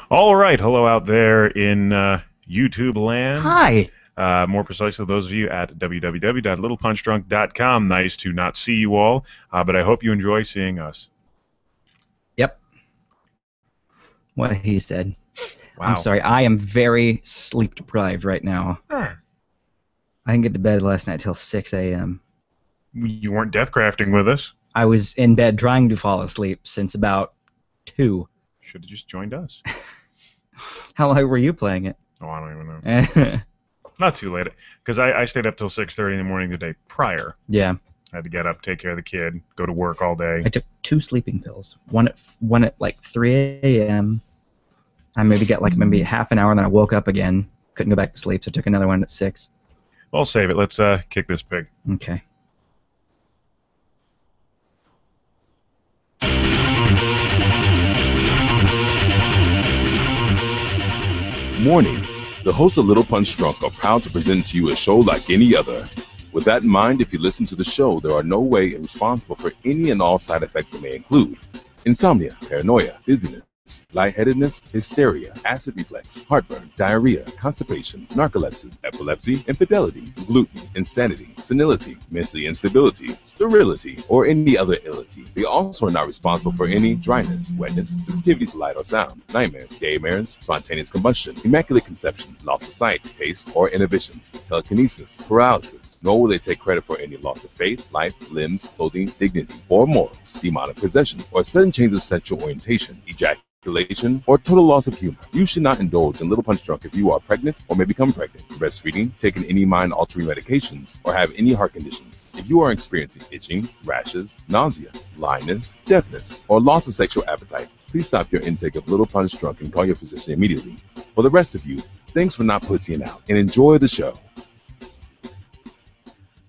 All right, hello out there in YouTube land. Hi. More precisely, those of you at www.littlepunchdrunk.com. Nice to not see you all, but I hope you enjoy seeing us. Yep. What he said. Wow. I'm sorry. I am very sleep deprived right now. I didn't get to bed last night till 6 a.m. You weren't DeathCrafting with us. I was in bed trying to fall asleep since about 2. Should have just joined us. How late were you playing it? Oh, I don't even know. Not too late, because I stayed up till 6:30 in the morning the day prior. Yeah. I had to get up, take care of the kid, go to work all day. I took 2 sleeping pills. One at like 3 a.m. I maybe got like maybe half an hour, and then I woke up again. Couldn't go back to sleep, so I took another one at 6. I'll save it. Let's kick this pig. Okay. Warning, the hosts of Little Punch Drunk are proud to present to you a show like any other. With that in mind, if you listen to the show, there are no way responsible for any and all side effects that may include insomnia, paranoia, dizziness, lightheadedness, hysteria, acid reflux, heartburn, diarrhea, constipation, narcolepsy, epilepsy, infidelity, gluten, insanity, senility, mental instability, sterility, or any other illity. They also are not responsible for any dryness, wetness, sensitivity to light or sound, nightmares, daymares, spontaneous combustion, immaculate conception, loss of sight, taste, or inhibitions, telekinesis, paralysis, nor will they take credit for any loss of faith, life, limbs, clothing, dignity, or morals, demonic possession, or sudden change of sexual orientation, ejaculation, or total loss of humor. You should not indulge in Little Punch Drunk if you are pregnant or may become pregnant, breastfeeding, taking any mind-altering medications, or have any heart conditions. If you are experiencing itching, rashes, nausea, blindness, deafness, or loss of sexual appetite, please stop your intake of Little Punch Drunk and call your physician immediately. For the rest of you, thanks for not pussying out, and enjoy the show.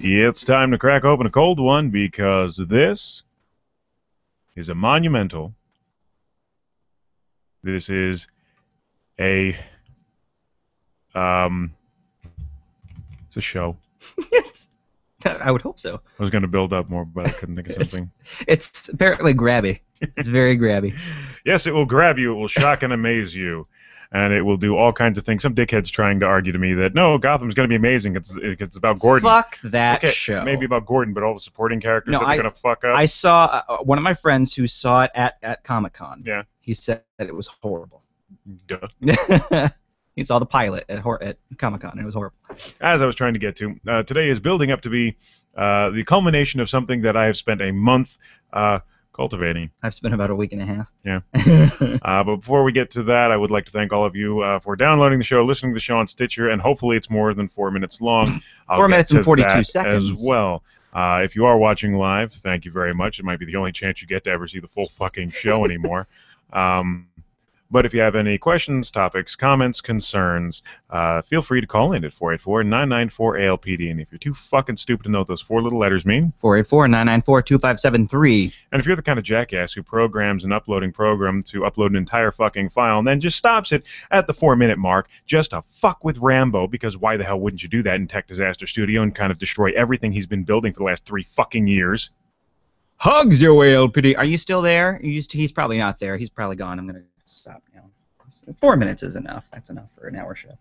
It's time to crack open a cold one, because this is a monumental. This is a it's a show. I would hope so. I was going to build up more, but I couldn't think of something. It's apparently grabby. It's very grabby. Yes, it will grab you, it will shock and amaze you, and it will do all kinds of things. Some dickhead's trying to argue to me that, no, Gotham's going to be amazing. It's about Gordon. Fuck that okay, show. Maybe about Gordon, but all the supporting characters No, that they're going to fuck up. I saw one of my friends who saw it at Comic-Con. Yeah. He said that it was horrible. Duh. He saw the pilot at Comic-Con, and it was horrible. As I was trying to get to, today is building up to be the culmination of something that I have spent a month cultivating. I've spent about a week and a half. Yeah. But before we get to that, I would like to thank all of you for downloading the show, listening to the show on Stitcher, and hopefully it's more than 4 minutes long. 4 minutes and 42 seconds. As well. If you are watching live, thank you very much. It might be the only chance you get to ever see the full fucking show anymore. But if you have any questions, topics, comments, concerns, feel free to call in at 484-994-ALPD. And if you're too fucking stupid to know what those 4 little letters mean, 484-994-2573. And if you're the kind of jackass who programs an uploading program to upload an entire fucking file and then just stops it at the 4-minute mark just to fuck with Rambo, because why the hell wouldn't you do that in Tech Disaster Studio and kind of destroy everything he's been building for the last 3 fucking years? Hugs your ALPD. Are you still there? He's probably not there. He's probably gone. I'm going to stop now. 4 minutes is enough. That's enough for an hour show.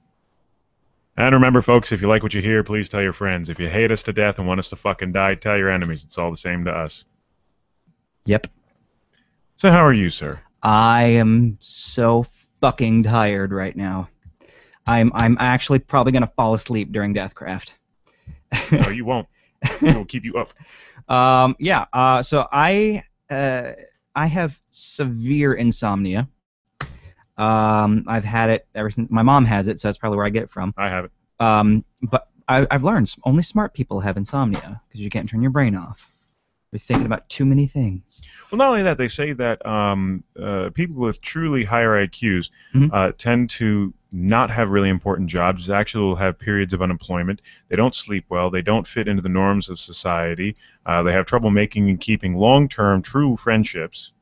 And remember, folks, if you like what you hear, please tell your friends. If you hate us to death and want us to fucking die, tell your enemies. It's all the same to us. Yep. So how are you, sir? I am so fucking tired right now. I'm actually probably going to fall asleep during DeathCraft. No, you won't. It will keep you up. Yeah. So I have severe insomnia. I've had it ever since my mom has it, so that's probably where I get it from. I have it. But I've learned only smart people have insomnia because you can't turn your brain off. You're thinking about too many things. Well, not only that, they say that people with truly higher IQs tend to not have really important jobs. Actually, will have periods of unemployment. They don't sleep well. They don't fit into the norms of society. They have trouble making and keeping long-term, true friendships.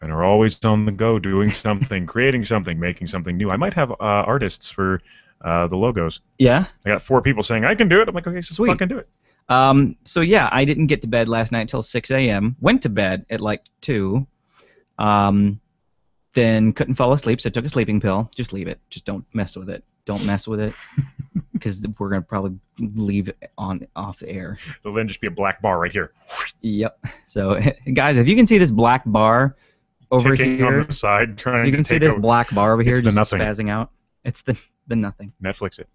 And are always on the go, doing something, creating something, making something new. I might have artists for the logos. Yeah? I got 4 people saying, I can do it. I'm like, okay, so Sweet. fucking do it. So yeah, I didn't get to bed last night till 6 a.m. Went to bed at like 2. Then couldn't fall asleep, so I took a sleeping pill. Just leave it. Just don't mess with it. Don't mess with it, because we're gonna probably leave it off the air. There'll then just be a black bar right here. Yep. So guys, if you can see this black bar over Ticking here, on the side, trying you can to see take this over. black bar over here It's the just nothing. spazzing out. It's the nothing. Netflix it.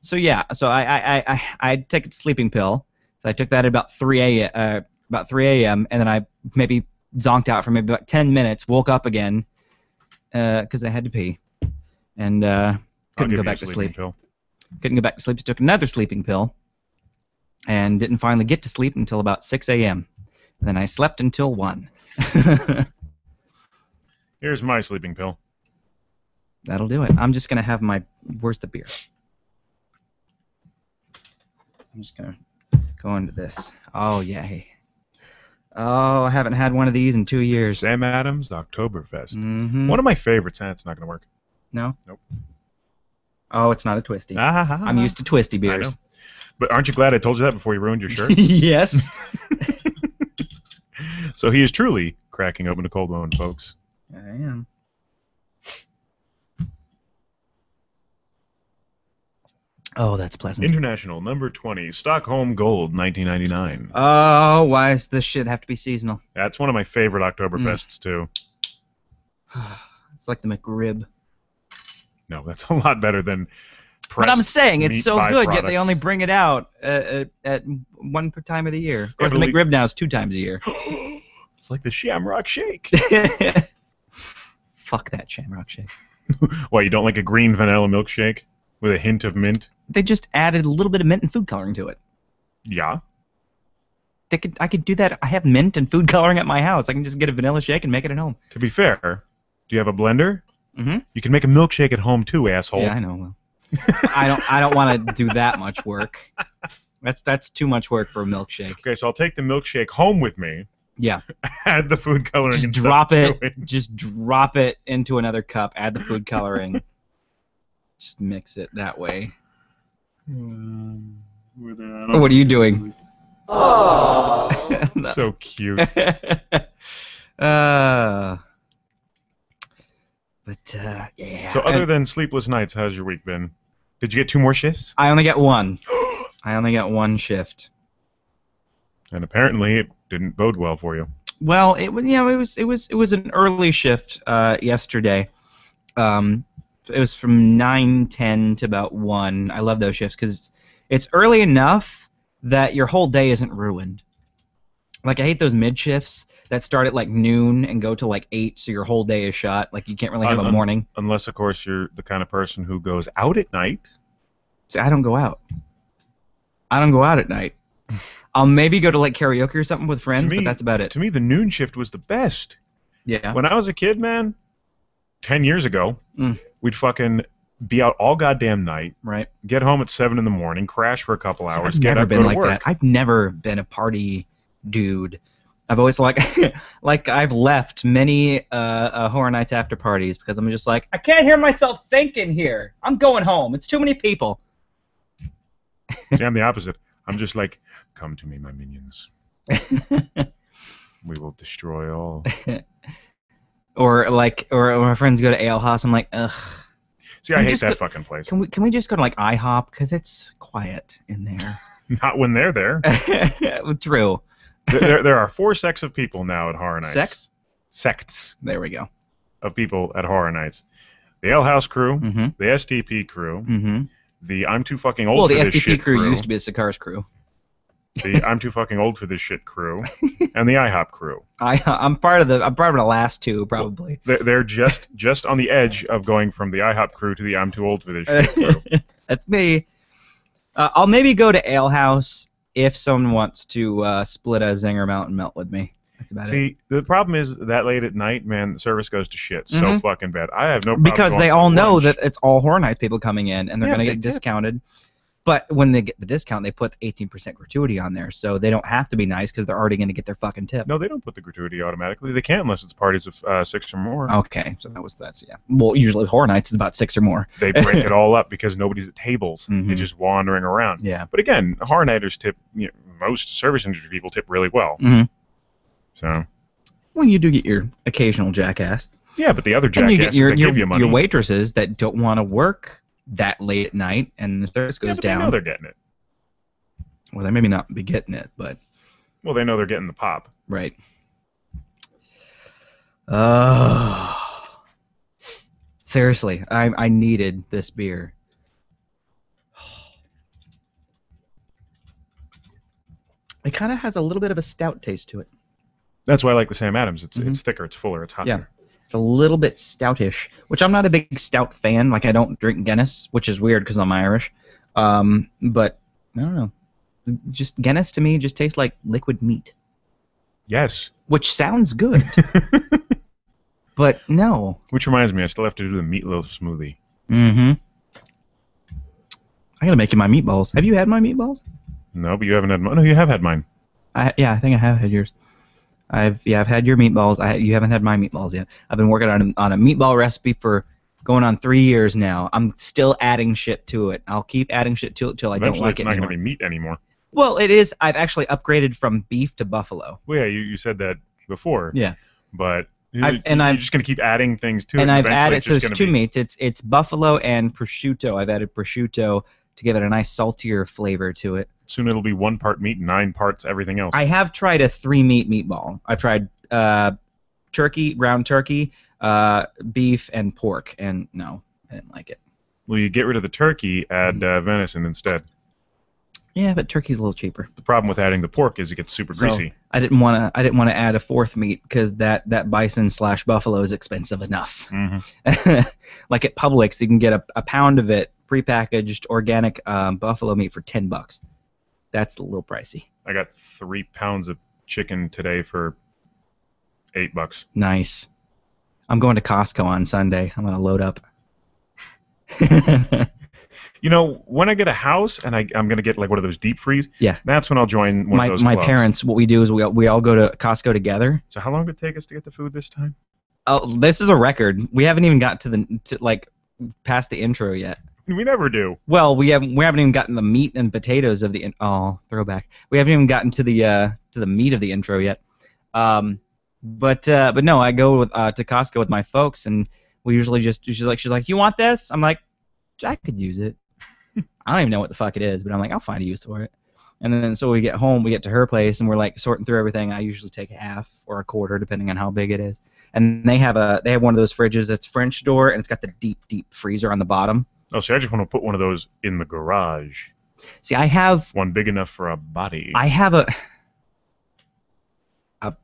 So yeah, so I take a sleeping pill. So I took that at about 3 a.m. and then I maybe zonked out for maybe about 10 minutes. Woke up again because I had to pee, and couldn't go back to sleep. Pill. Couldn't go back to sleep. So took another sleeping pill, and didn't finally get to sleep until about 6 a.m. And then I slept until 1. Here's my sleeping pill. That'll do it. I'm just gonna have my. Where's the beer? I'm just gonna go into this. Oh yay. Oh, I haven't had one of these in 2 years. Sam Adams Oktoberfest. Mm-hmm. One of my favorites. It's not going to work. No? Nope. Oh, it's not a twisty. I'm used to twisty I know. beers. But aren't you glad I told you that before you ruined your shirt? Yes. So he is truly cracking open a cold one, folks. I am. Oh, that's pleasant. International number 20, Stockholm Gold, 1999. Oh, why does this shit have to be seasonal? That's one of my favorite Oktoberfests, too. It's like the McRib. No, that's a lot better than But I'm saying it's meat so good, yet byproducts. they only bring it out at one time of the year. Of course, Yeah, the but McRib now is 2 times a year. It's like the Shamrock Shake. Fuck that Shamrock Shake. Why, you don't like a green vanilla milkshake with a hint of mint? They just added a little bit of mint and food coloring to it. Yeah. I could do that. I have mint and food coloring at my house. I can just get a vanilla shake and make it at home. To be fair, do you have a blender? Mm-hmm. You can make a milkshake at home too, asshole. Yeah, I know. Well, I don't want to do that much work. That's too much work for a milkshake. Okay, so I'll take the milkshake home with me. Yeah. Add the food coloring. Just and stuff drop to it. Just drop it into another cup. Add the food coloring. Just mix it that way. What are you doing? Oh, so cute. Yeah. So other than sleepless nights, how's your week been? Did you get 2 more shifts? I only get one. I only got one shift. And apparently it didn't bode well for you. Well, it was an early shift yesterday. It was from 9:10 to about 1. I love those shifts because it's early enough that your whole day isn't ruined. Like, I hate those mid shifts that start at like noon and go to like 8, so your whole day is shot. Like, you can't really have a morning. Unless, of course, you're the kind of person who goes out at night. See, I don't go out. I don't go out at night. I'll maybe go to like karaoke or something with friends, but that's about it. To me, the noon shift was the best. Yeah. When I was a kid, man, 10 years ago, we'd fucking be out all goddamn night, right? Get home at 7 in the morning, crash for a couple hours, I've get never up, been go to like work. that. I've never been a party dude. I've always like I've left many horror nights after parties because I'm just like, I can't hear myself thinking here. I'm going home. It's too many people. See, I'm the opposite. I'm just like, come to me, my minions. We will destroy all. Or my friends go to Ale House. I'm like, ugh. See, I hate that fucking place. Can we just go to like IHOP because it's quiet in there? Not when they're there. True. There are 4 sects of people now at Horror Nights. Sects. There we go. Of people at Horror Nights. The Ale House crew, Mm-hmm. the SDP crew, Mm-hmm. the I'm too fucking old for the this SDP shit crew used to be the Sicar's crew. The I'm too fucking old for this shit crew, and the IHOP crew. I'm part of the last 2 probably. Well, they're just on the edge of going from the IHOP crew to the I'm too old for this shit crew. That's me. I'll maybe go to Ale House if someone wants to split a Zinger Mountain Melt with me. That's about it. See, the problem is that late at night, man, the service goes to shit so fucking bad. I have no problem because going they for all know lunch. that it's all Horror Nights people coming in, and they're Yeah, going to they get tip. discounted. But when they get the discount, they put 18% gratuity on there, so they don't have to be nice because they're already going to get their fucking tip. No, they don't put the gratuity automatically. They can't unless it's parties of 6 or more. Okay, so that's yeah. Well, usually Horror Nights is about 6 or more. They break it all up because nobody's at tables. Mhm. They're just wandering around. Yeah. But again, Horror Nighters tip, most service industry people tip really well. Mhm. So, Well, you do get your occasional jackass. Yeah, but the other And you get jackasses that give you money. your waitresses that don't want to work that late at night, and the service goes but down. They know they're getting it. Well, they maybe not be getting it, but... Well, they know they're getting the pop. Right. Seriously, I needed this beer. It kind of has a little bit of a stout taste to it. That's why I like the Sam Adams. It's thicker, it's fuller, it's hotter. Yeah. It's a little bit stoutish, which I'm not a big stout fan. Like, I don't drink Guinness, which is weird because I'm Irish. But, I don't know. Just Guinness to me just tastes like liquid meat. Yes. Which sounds good. But no. Which reminds me, I still have to do the meatloaf smoothie. Mm-hmm. I gotta make you my meatballs. Have you had my meatballs? No, but you haven't had mine. No, you have had mine. Yeah, I think I have had yours. I've had your meatballs. You haven't had my meatballs yet. I've been working on a meatball recipe for going on 3 years now. I'm still adding shit to it. I'll keep adding shit to it till I don't like it anymore. Eventually, it's not going to be meat anymore. Well, it is. I've actually upgraded from beef to buffalo. Well, yeah, you said that before. Yeah. But you're just going to keep adding things to it. And I've added, so it's two meats. It's buffalo and prosciutto. I've added prosciutto to give it a nice saltier flavor to it. Soon it'll be 1 part meat, 9 parts everything else. I have tried a 3-meat meatball. I've tried turkey, ground turkey, beef, and pork, and no, I didn't like it. Well, you get rid of the turkey, add venison instead. Yeah, but turkey's a little cheaper. The problem with adding the pork is it gets super greasy. I didn't want to add a 4th meat because that bison/buffalo is expensive enough. Mm-hmm. Like at Publix, you can get a pound of it, prepackaged organic buffalo meat for $10. That's a little pricey. I got 3 pounds of chicken today for $8. Nice. I'm going to Costco on Sunday. I'm going to load up. You know, when I get a house and I'm going to get like one of those deep freeze, yeah, that's when I'll join one of those My clubs. parents, what we do is we all go to Costco together. So how long did it take us to get the food this time? Oh, this is a record. We haven't even got to past the intro yet. We never do. Well, we haven't even gotten the meat and potatoes of the throwback. We haven't even gotten to the meat of the intro yet. But no, I go to Costco with my folks, and we usually she's like, you want this? I'm like, I could use it. I don't even know what the fuck it is, but I'm like, I'll find a use for it. And then so we get home, we get to her place, and we're like sorting through everything. I usually take a half or a quarter, depending on how big it is. And they have one of those fridges that's French door, and it's got the deep freezer on the bottom. Oh, see, I just want to put one of those in the garage. See, I have one big enough for a body. I have I'm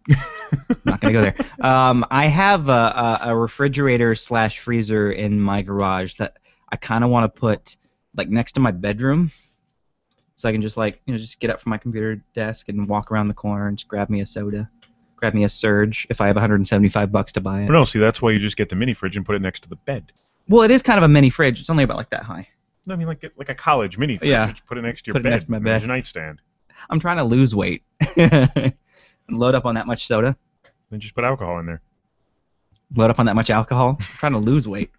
not gonna go there. I have a refrigerator/freezer in my garage that I kind of want to put like next to my bedroom, so I can just just get up from my computer desk and walk around the corner and just grab me a soda, grab me a Surge if I have $175 to buy it. No, see, that's why you just get the mini fridge and put it next to the bed. Well, it is kind of a mini fridge. It's only about like that high. No, I mean like a college mini fridge. Yeah. Just put it next to your bed. Put it next to my bed. Your nightstand. I'm trying to lose weight. And load up on that much soda. Then just put alcohol in there. Load up on that much alcohol. I'm trying to lose weight.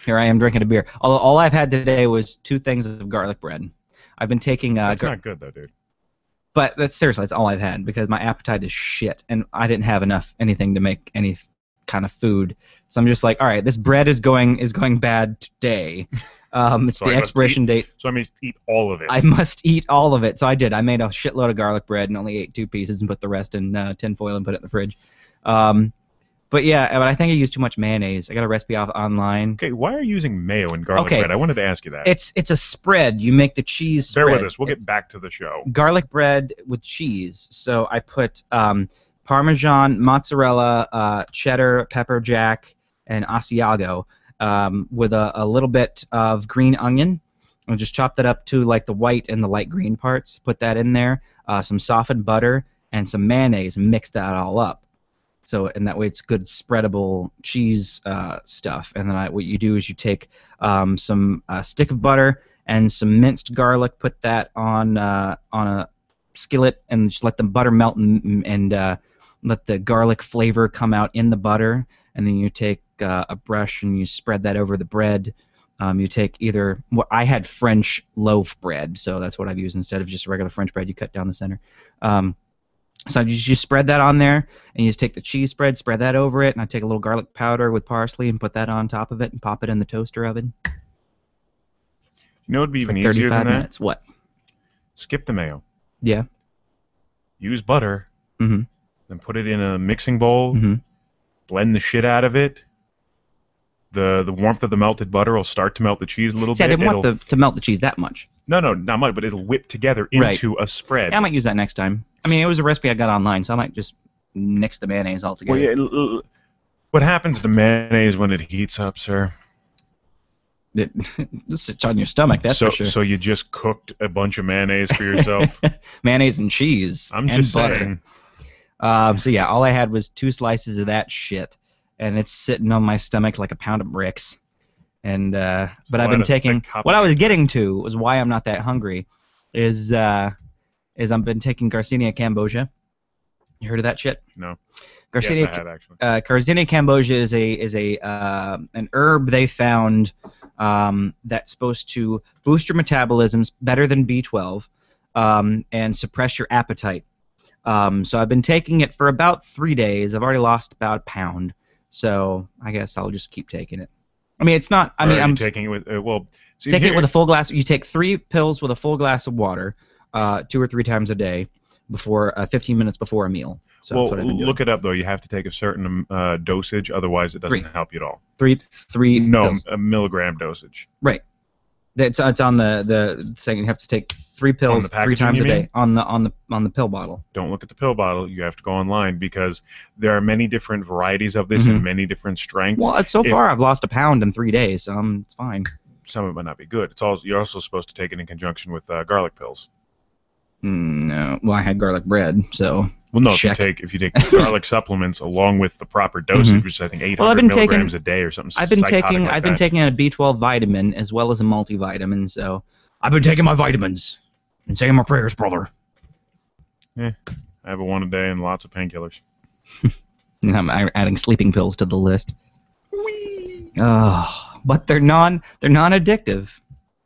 Here I am drinking a beer. Although all I've had today was 2 things of garlic bread. I've been taking. That's not good though, dude. But that's all I've had because my appetite is shit, and I didn't have anything to make any kind of food. So I'm just like, all right, this bread is going bad today. It's the expiration date. So I must eat all of it. I must eat all of it. So I did. I made a shitload of garlic bread and only ate 2 pieces and put the rest in tinfoil and put it in the fridge. But I think I used too much mayonnaise. I got a recipe online. Okay, why are you using mayo in garlic bread? I wanted to ask you that. It's a spread. You make the cheese spread. Bear with us. We'll get back to the show. Garlic bread with cheese. So I put Parmesan, mozzarella, cheddar, pepper jack, and Asiago with a little bit of green onion. I'll just chop that up to like the white and the light green parts. Put that in there. Some softened butter and some mayonnaise, and mix that all up. So, and that way it's good spreadable cheese stuff. And then what you do is you take some stick of butter and some minced garlic, put that on a skillet, and just let the butter melt and let the garlic flavor come out in the butter. And then you take a brush and you spread that over the bread. You take I had French loaf bread, so that's what I've used instead of just regular French bread. You cut down the center. So you just spread that on there, and you just take the cheese spread, spread that over it, and I take a little garlic powder with parsley and put that on top of it and pop it in the toaster oven. You know what would be For even easier 35 than that? minutes. What? Skip the mayo. Yeah. Use butter. Mm-hmm. Then put it in a mixing bowl. Mm-hmm. Blend the shit out of it. The warmth of the melted butter will start to melt the cheese a little See, bit. I didn't want to melt the cheese that much. No, not much, but it'll whip together into a spread. Yeah, I might use that next time. I mean, it was a recipe I got online, so I might just mix the mayonnaise all together. Well, yeah, what happens to mayonnaise when it heats up, sir? It sits on your stomach, that's for sure. So you just cooked a bunch of mayonnaise for yourself? Mayonnaise and cheese I'm and just butter. saying. So yeah, all I had was 2 slices of that shit, and it's sitting on my stomach like a pound of bricks. And but I've been taking. What I was getting to was why I'm not that hungry, is I've been taking Garcinia cambogia. You heard of that shit? No. Garcinia, yes, I have actually. Garcinia cambogia is an herb they found that's supposed to boost your metabolisms better than B12 and suppress your appetite. So I've been taking it for about 3 days. I've already lost about a pound, so I guess I'll just keep taking it. I mean, it's not. I mean, I'm taking it with taking it with a full glass. You take 3 pills with a full glass of water, 2 or 3 times a day, before 15 minutes before a meal. So that's what I've been doing. Look it up though. You have to take a certain dosage, otherwise it doesn't help you at all. 3 pills. A milligram dosage. Right. It's on the saying you have to take 3 pills 3 times a day on the pill bottle. Don't look at the pill bottle. You have to go online because there are many different varieties of this and many different strengths. Well, so far I've lost a pound in 3 days, so it's fine. Some of it might not be good. You're also supposed to take it in conjunction with garlic pills. No. Well, I had garlic bread, so. Well, no. If you take garlic supplements along with the proper dosage, which is I think 800 milligrams a day or something. I've been taking a B12 vitamin as well as a multivitamin, so I've been taking my vitamins and saying my prayers, brother. Yeah, I have a 1 a day and lots of painkillers. And I'm adding sleeping pills to the list. Whee! Oh, but they're non-addictive.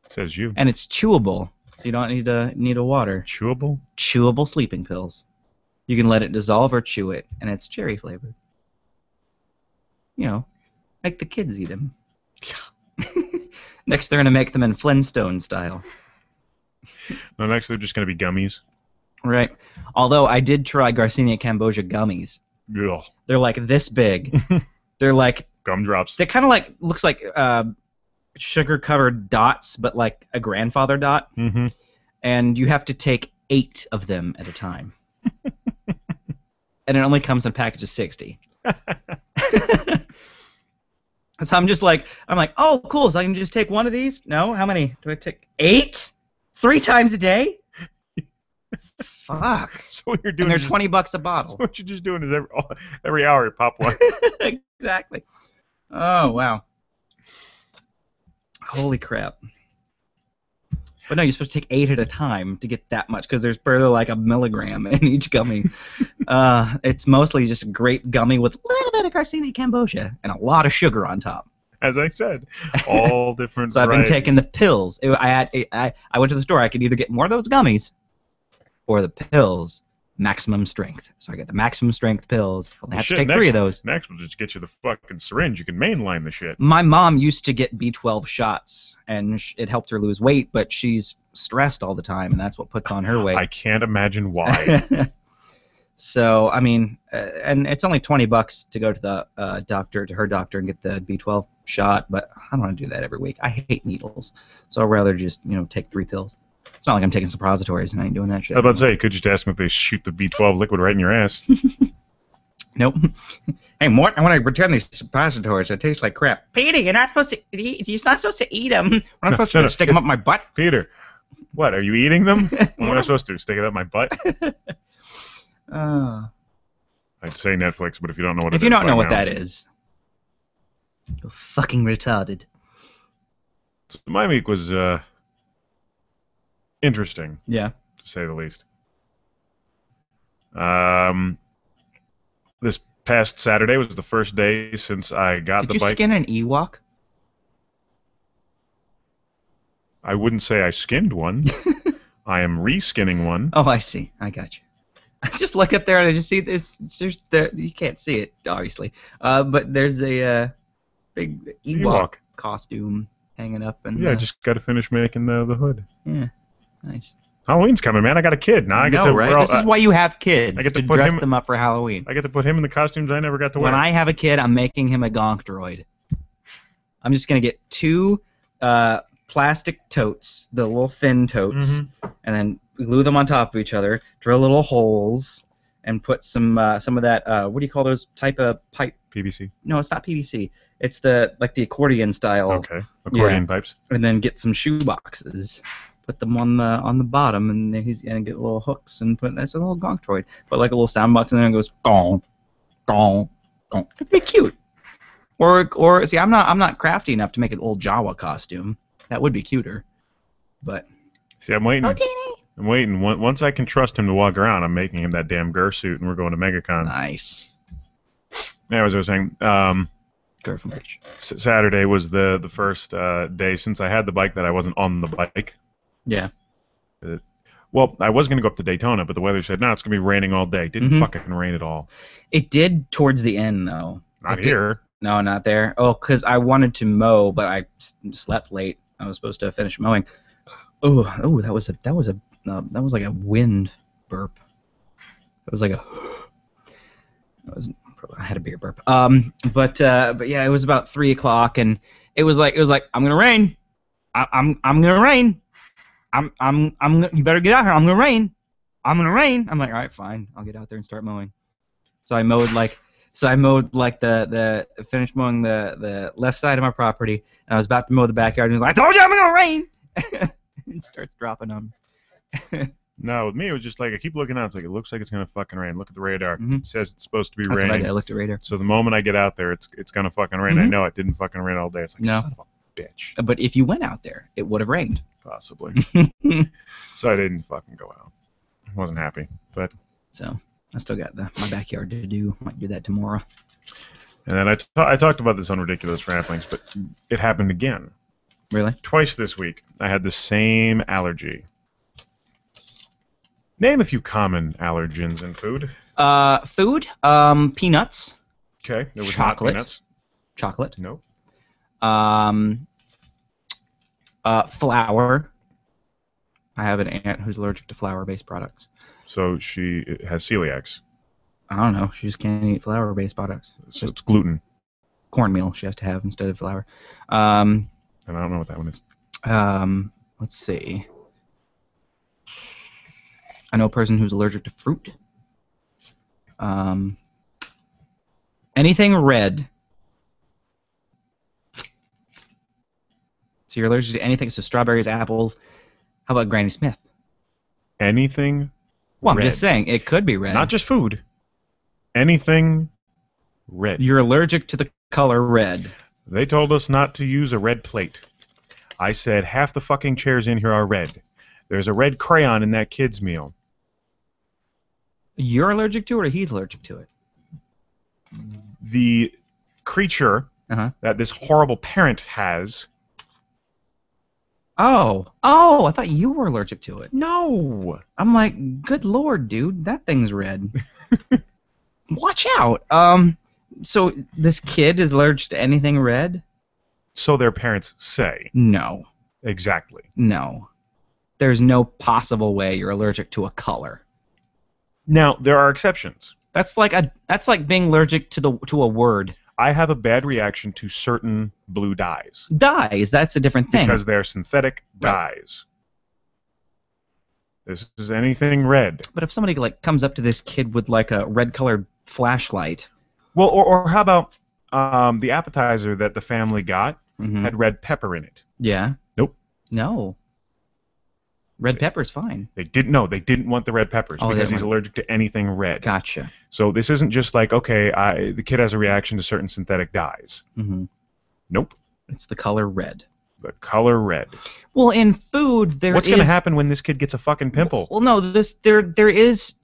Says you. And it's chewable, so you don't need a water. Chewable? Chewable sleeping pills. You can let it dissolve or chew it, and it's cherry flavored. You know, like the kids eat them. Next, they're gonna make them in Flintstone style. No, next they're just gonna be gummies. Right. Although I did try Garcinia cambogia gummies. Ugh. They're like this big. They're like gumdrops. They're kind of looks like sugar-covered dots, but like a grandfather dot. Mm-hmm. And you have to take 8 of them at a time. And it only comes in a package of 60. So I'm like, oh, cool. So I can just take 1 of these? No? How many do I take? 8? 3 times a day? Fuck. So what you're doing? And they're $20 a bottle. So what you're just doing is every hour you pop 1. Exactly. Oh wow. Holy crap. But no, you're supposed to take 8 at a time to get that much, because there's barely like a milligram in each gummy. It's mostly just a grape gummy with a little bit of Garcinia cambogia and a lot of sugar on top. As I said, all different So varieties. I've been taking the pills. I went to the store. I could either get more of those gummies or the pills, maximum strength. So I got the maximum strength pills. I have to take 3 of those. Next, we'll just get you the fucking syringe. You can mainline the shit. My mom used to get B12 shots, and it helped her lose weight, but she's stressed all the time, and that's what puts on her weight. I can't imagine why. So, I mean, and it's only $20 to go to the her doctor, and get the B12 shot, but I don't want to do that every week. I hate needles, so I'd rather just, take 3 pills. It's not like I'm taking suppositories and I ain't doing that shit. I was about to say, you could just ask them if they shoot the B12 liquid right in your ass. Nope. Hey, Mort, I want to return these suppositories. They taste like crap. Peter, you're not supposed to eat. You're not supposed to eat them. We're not supposed to stick them up my butt. Peter, what? Are you eating them? What am I supposed to do? Stick it up my butt? I'd say Netflix, but if you don't know what it is, if you don't know what that is, you're fucking retarded. So my week was interesting. Yeah. To say the least. This past Saturday was the first day since I got the bike. Did you skin an Ewok? I wouldn't say I skinned one. I am reskinning one. Oh, I see. I got you. I just look up there and I just see this. It's just there. You can't see it, obviously. But there's a big Ewok costume hanging up. And yeah, I just got to finish making the hood. Yeah, nice. Halloween's coming, man. I got a kid. Now I get to right? This is why you have kids. I get to dress them up for Halloween. I get to put him in the costumes I never got to wear. When I have a kid, I'm making him a gonk droid. I'm just going to get 2 plastic totes, the little thin totes, and then glue them on top of each other, drill little holes, and put some of that, what do you call those type of pipe? PVC. No, it's not PVC. It's the accordion style. Okay, accordion pipes. And then get some shoe boxes. Put them on the bottom, and then he's gonna get little hooks and put that's a little gonk droid. Put like a little sound box in there and goes gong, gong, gong. It'd be cute. Or see, I'm not crafty enough to make an old Jawa costume. That would be cuter. But see, I'm waiting. Oh, Teeny. I'm waiting. Once I can trust him to walk around, I'm making him that damn Gur suit, and we're going to MegaCon. Nice. Yeah, as I was saying, Saturday was the first day since I had the bike that I wasn't on the bike. Yeah. Well, I was going to go up to Daytona, but the weather said, no, it's going to be raining all day. It didn't fucking rain at all. It did towards the end, though. Not here. No, not there. Oh, because I wanted to mow, but I slept late. I was supposed to finish mowing. Oh, that was like a wind burp. It was like a. I had a beer burp. But yeah, it was about 3 o'clock, and it was like I'm gonna rain. I'm gonna rain. You better get out here. I'm gonna rain. I'm gonna rain. I'm like, all right, fine. I'll get out there and start mowing. So I mowed the finished mowing the left side of my property, and I was about to mow the backyard, and I was like, I told you I'm gonna rain. It starts dropping on me. No, with me it was just like I keep looking out. It's like it looks like it's gonna fucking rain. Look at the radar. It says it's supposed to be raining. That's what I did. I looked at radar. So the moment I get out there, it's gonna fucking rain. I know it didn't fucking rain all day. It's like son of a bitch. But if you went out there, it would have rained. Possibly. So I didn't fucking go out. Wasn't happy, but. So I still got my backyard to do. Might do that tomorrow. And then I talked about this on Ridiculous Ramblings, but it happened again. Really? Twice this week. I had the same allergy. Name a few common allergens in food. Food? Peanuts. Okay. There was chocolate. Not peanuts. Chocolate. Nope. Flour. I have an aunt who's allergic to flour-based products. So she has celiacs. I don't know. She just can't eat flour-based products. So it's gluten. Cornmeal she has to have instead of flour. And I don't know what that one is. Let's see. I know a person who's allergic to fruit. Anything red. So you're allergic to anything, so strawberries, apples. How about Granny Smith? Anything Well, red. I'm just saying, it could be red. Not just food. Anything red. You're allergic to the color red. They told us not to use a red plate. I said half the fucking chairs in here are red. There's a red crayon in that kid's meal. You're allergic to it, or he's allergic to it? The creature that this horrible parent has. Oh, I thought you were allergic to it. No. I'm like, good lord, dude, that thing's red. Watch out. So this kid is allergic to anything red? So their parents say. No. Exactly. No. There's no possible way you're allergic to a color. Now, there are exceptions. That's like being allergic to a word. I have a bad reaction to certain blue dyes. Dyes, that's a different thing. Because they're synthetic dyes. This is anything red. But if somebody like comes up to this kid with like a red-colored flashlight. Well, or how about the appetizer that the family got had red pepper in it? Yeah. Nope. No. Red pepper's fine. They didn't want the red peppers because he's allergic to anything red. Gotcha. So this isn't just like, okay, the kid has a reaction to certain synthetic dyes. Nope. It's the color red. The color red. Well, in food, What's going to happen when this kid gets a fucking pimple? Well, no, there is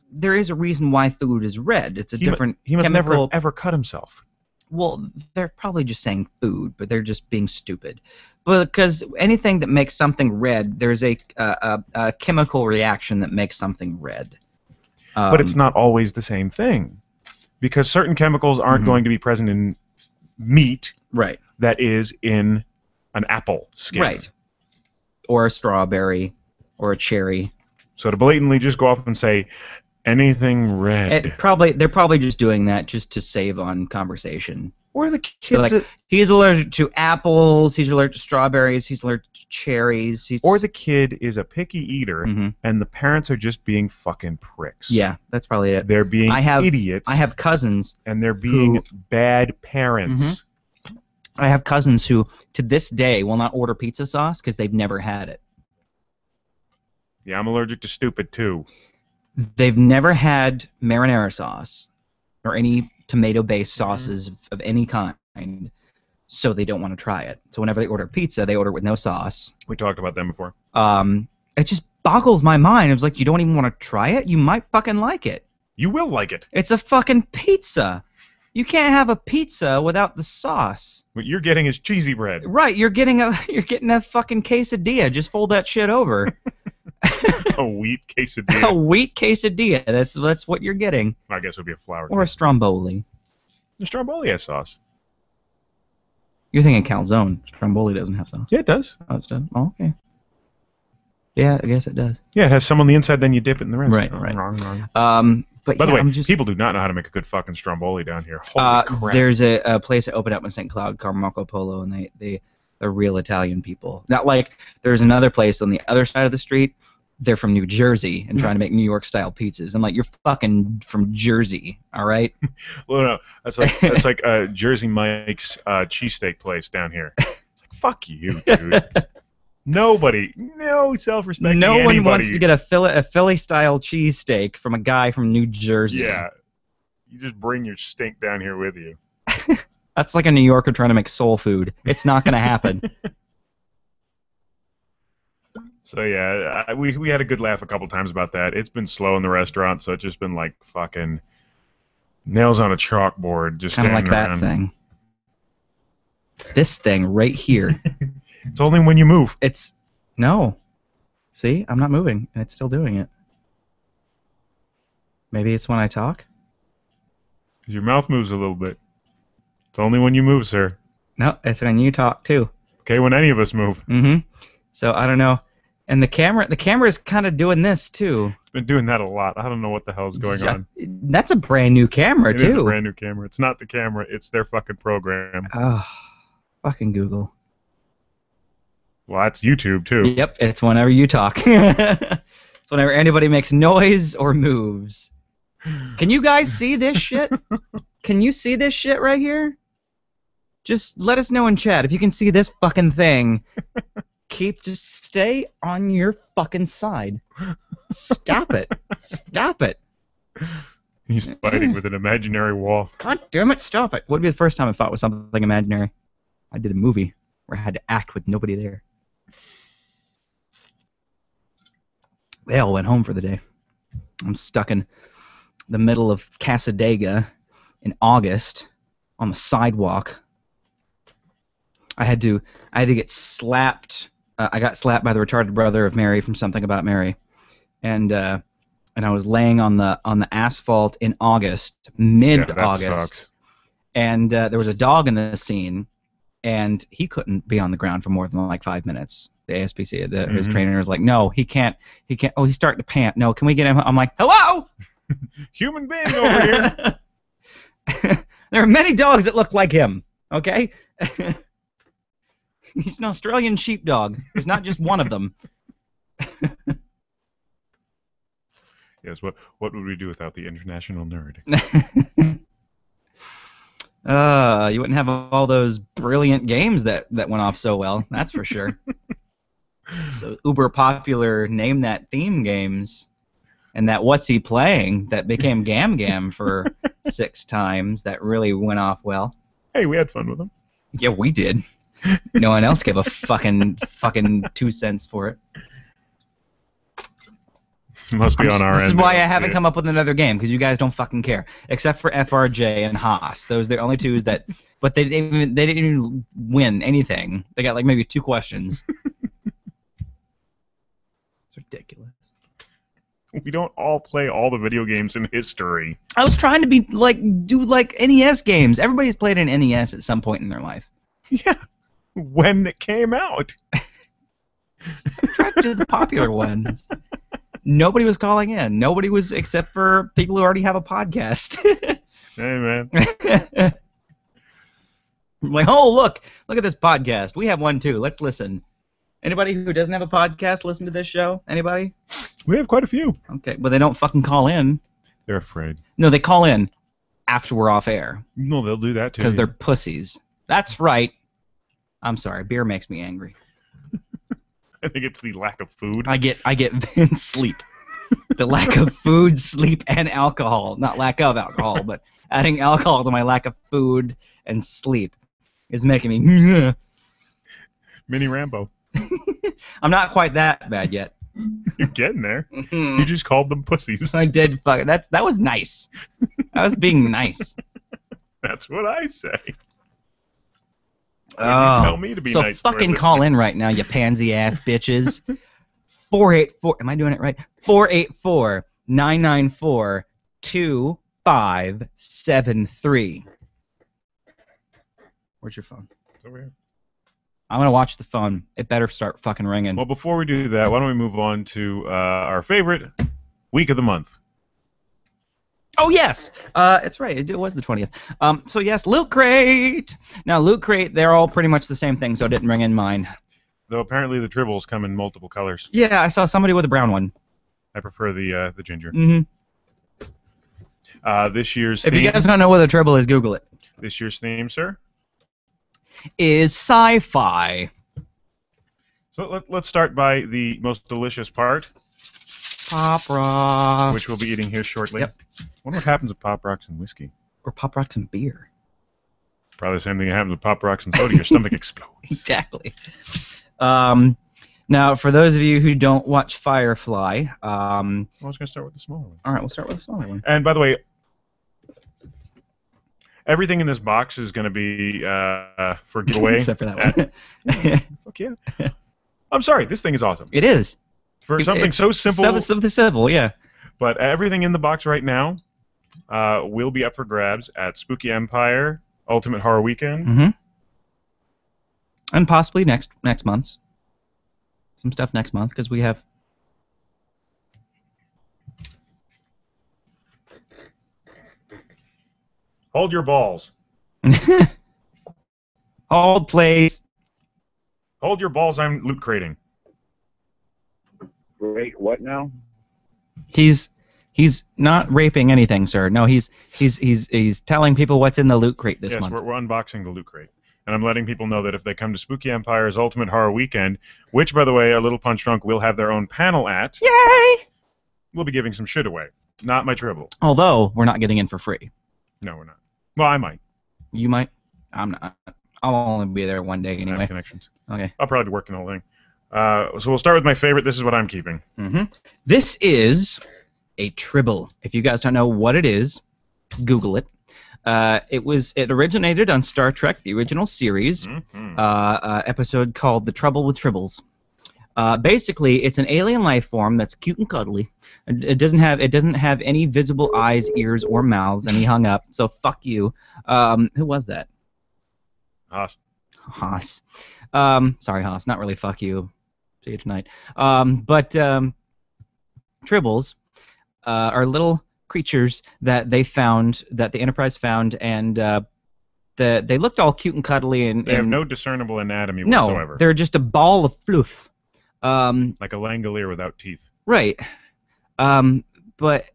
a reason why food is red. It's a different He must chemical... never have ever cut himself. Well, they're probably just saying food, but they're just being stupid. But because anything that makes something red, there's a chemical reaction that makes something red. But it's not always the same thing, because certain chemicals aren't going to be present in meat Right. that is in an apple skin. Right. Or a strawberry, or a cherry. So to blatantly just go off and say anything red. They're probably just doing that just to save on conversation. Or the kids. So like, he's allergic to apples. He's allergic to strawberries. He's allergic to cherries. Or the kid is a picky eater, and the parents are just being fucking pricks. Yeah, that's probably it. They're being idiots. I have cousins. And they're being bad parents. I have cousins who, to this day, will not order pizza sauce because they've never had it. Yeah, I'm allergic to stupid, too. They've never had marinara sauce or any tomato-based sauces of any kind, so they don't want to try it. So whenever they order pizza, they order it with no sauce. We talked about them before. It just boggles my mind. It was like, you don't even want to try it? You might fucking like it. You will like it. It's a fucking pizza. You can't have a pizza without the sauce. What you're getting is cheesy bread. Right, you're getting a fucking quesadilla. Just fold that shit over. A wheat quesadilla. A wheat quesadilla. That's what you're getting. I guess it would be a flour. Or a stromboli. The stromboli has sauce. You're thinking calzone. Stromboli doesn't have sauce. Yeah, it does. Oh, it does. Oh, okay. Yeah, I guess it does. Yeah, it has some on the inside, then you dip it in the rest. Right, right. Wrong. But by the way, just... people do not know how to make a good fucking stromboli down here. Holy crap. There's a place that opened up in St. Cloud called Marco Polo, and they're real Italian people. Not like there's another place on the other side of the street. They're from New Jersey and trying to make New York-style pizzas. I'm like, you're fucking from Jersey, all right? Well, no, that's like Jersey Mike's cheesesteak place down here. It's like, fuck you, dude. Nobody, no self-respecting No anybody. one wants to get a Philly-style cheesesteak from a guy from New Jersey. Yeah, you just bring your stink down here with you. That's like a New Yorker trying to make soul food. It's not going to happen. So yeah, we had a good laugh a couple times about that. It's been slow in the restaurant, so it's just been like fucking nails on a chalkboard, just kind of like around. That thing. This thing right here. It's only when you move. No. See, I'm not moving, and it's still doing it. Maybe it's when I talk. 'Cause your mouth moves a little bit. It's only when you move, sir. No, it's when you talk too. Okay, when any of us move. So I don't know. And the camera is kind of doing this too. It's been doing that a lot. I don't know what the hell's going on. That's a brand new camera too. It is a brand new camera. It's not the camera. It's their fucking program. Oh, fucking Google. Well, that's YouTube too. Yep, it's whenever you talk. It's whenever anybody makes noise or moves. Can you guys see this shit? Can you see this shit right here? Just let us know in chat if you can see this fucking thing. Just stay on your fucking side. Stop it. Stop it. He's fighting with an imaginary wall. God damn it, stop it. What would be the first time I fought with something imaginary? I did a movie where I had to act with nobody there. They all went home for the day. I'm stuck in the middle of Casadega in August on the sidewalk. I had to get slapped. I got slapped by the retarded brother of Mary from Something About Mary, and I was laying on the asphalt in August, mid-August, yeah, that sucks. And there was a dog in the scene, and he couldn't be on the ground for more than like 5 minutes. The ASPC, his trainer was like, "No, he can't. He can't. Oh, he's starting to pant. No, can we get him?" I'm like, "Hello, human being over here." There are many dogs that look like him. Okay. He's an Australian sheepdog. There's not just one of them. Yes, what would we do without the international nerd? You wouldn't have all those brilliant games that went off so well, that's for sure. So uber popular name that theme games. And that What's He Playing that became Gam Gam for 6 times that really went off well. Hey, we had fun with them. Yeah, we did. No one else gave a fucking 2 cents for it. Must be on our end. This is why I haven't come up with another game, because you guys don't fucking care. Except for FRJ and Haas. Those are the only 2 that... But they didn't even win anything. They got like maybe 2 questions. It's ridiculous. We don't all play all the video games in history. I was trying to do NES games. Everybody's played an NES at some point in their life. Yeah, when it came out. I tried to do the popular ones. Nobody was calling in. Nobody was, except for people who already have a podcast. Hey, man. I'm like, oh, look at this podcast. We have one, too. Let's listen. Anybody who doesn't have a podcast listen to this show? Anybody? We have quite a few. Okay, but they don't fucking call in. They're afraid. No, they call in after we're off air. No, they'll do that, too. Because they're pussies. That's right. I'm sorry. Beer makes me angry. I think it's the lack of food. I get and sleep. The lack of food, sleep, and alcohol. Not lack of alcohol, but adding alcohol to my lack of food and sleep is making me... Mini Rambo. I'm not quite that bad yet. You're getting there. You just called them pussies. I did. That was nice. I was being nice. That's what I say. Oh, you tell me to be so nice. Fucking call in right now, you pansy ass bitches. 484. Am I doing it right? 484-994-2573. Where's your phone? It's over here. I'm gonna watch the phone. It better start fucking ringing. Well, before we do that, why don't we move on to our favorite week of the month? Oh yes, it's right. It was the 20th. So yes, LootCrate. Now LootCrate, they're all pretty much the same thing, so it didn't ring in mine. Though apparently the tribbles come in multiple colors. Yeah, I saw somebody with a brown one. I prefer the ginger. Mm-hmm. This year's If theme, you guys don't know what a tribble is, Google it. This year's theme, sir. Is sci-fi. So let's start by the most delicious part, Pop rocks. which we'll be eating here shortly. Yep. I wonder what happens with Pop Rocks and whiskey. Or Pop Rocks and beer. Probably the same thing that happens with Pop Rocks and soda. Your stomach explodes. Exactly. Now, for those of you who don't watch Firefly, I was going to start with the smaller one. all right, we'll start with the smaller one. And by the way, everything in this box is going to be for giveaway. Except for that one. Fuck yeah. I'm sorry, this thing is awesome. It is. For something so simple. Something simple, yeah. But everything in the box right now will be up for grabs at Spooky Empire, Ultimate Horror Weekend. Mm-hmm. And possibly next month. Some stuff next month, because we have... Hold your balls. Hold, please. Hold your balls, I'm loot crating. Great, what now? He's not raping anything, sir. No, he's telling people what's in the loot crate this month. Yes, we're unboxing the loot crate. And I'm letting people know that if they come to Spooky Empire's Ultimate Horror Weekend, which, by the way, a Little Punch Drunk will have their own panel at, Yay! we'll be giving some shit away. Not my tribble. Although, we're not getting in for free. No, we're not. Well, I might. You might. I'm not. I'll only be there one day I have anyway. connections. Okay. I'll probably be working the whole thing. So we'll start with my favorite. This is what I'm keeping. Mm-hmm. This is a tribble. If you guys don't know what it is, Google it. It originated on Star Trek, the original series, episode called "The Trouble with Tribbles." Basically, it's an alien life form that's cute and cuddly. It doesn't have any visible eyes, ears, or mouths, and he hung up. So fuck you. Who was that? Haas. Haas. Sorry, Haas. Not really fuck you. See you tonight. But tribbles are little creatures that they found, that the Enterprise found, and they looked all cute and cuddly. And They have no discernible anatomy whatsoever. No, they're just a ball of fluff. Like a Langolier without teeth. Right. But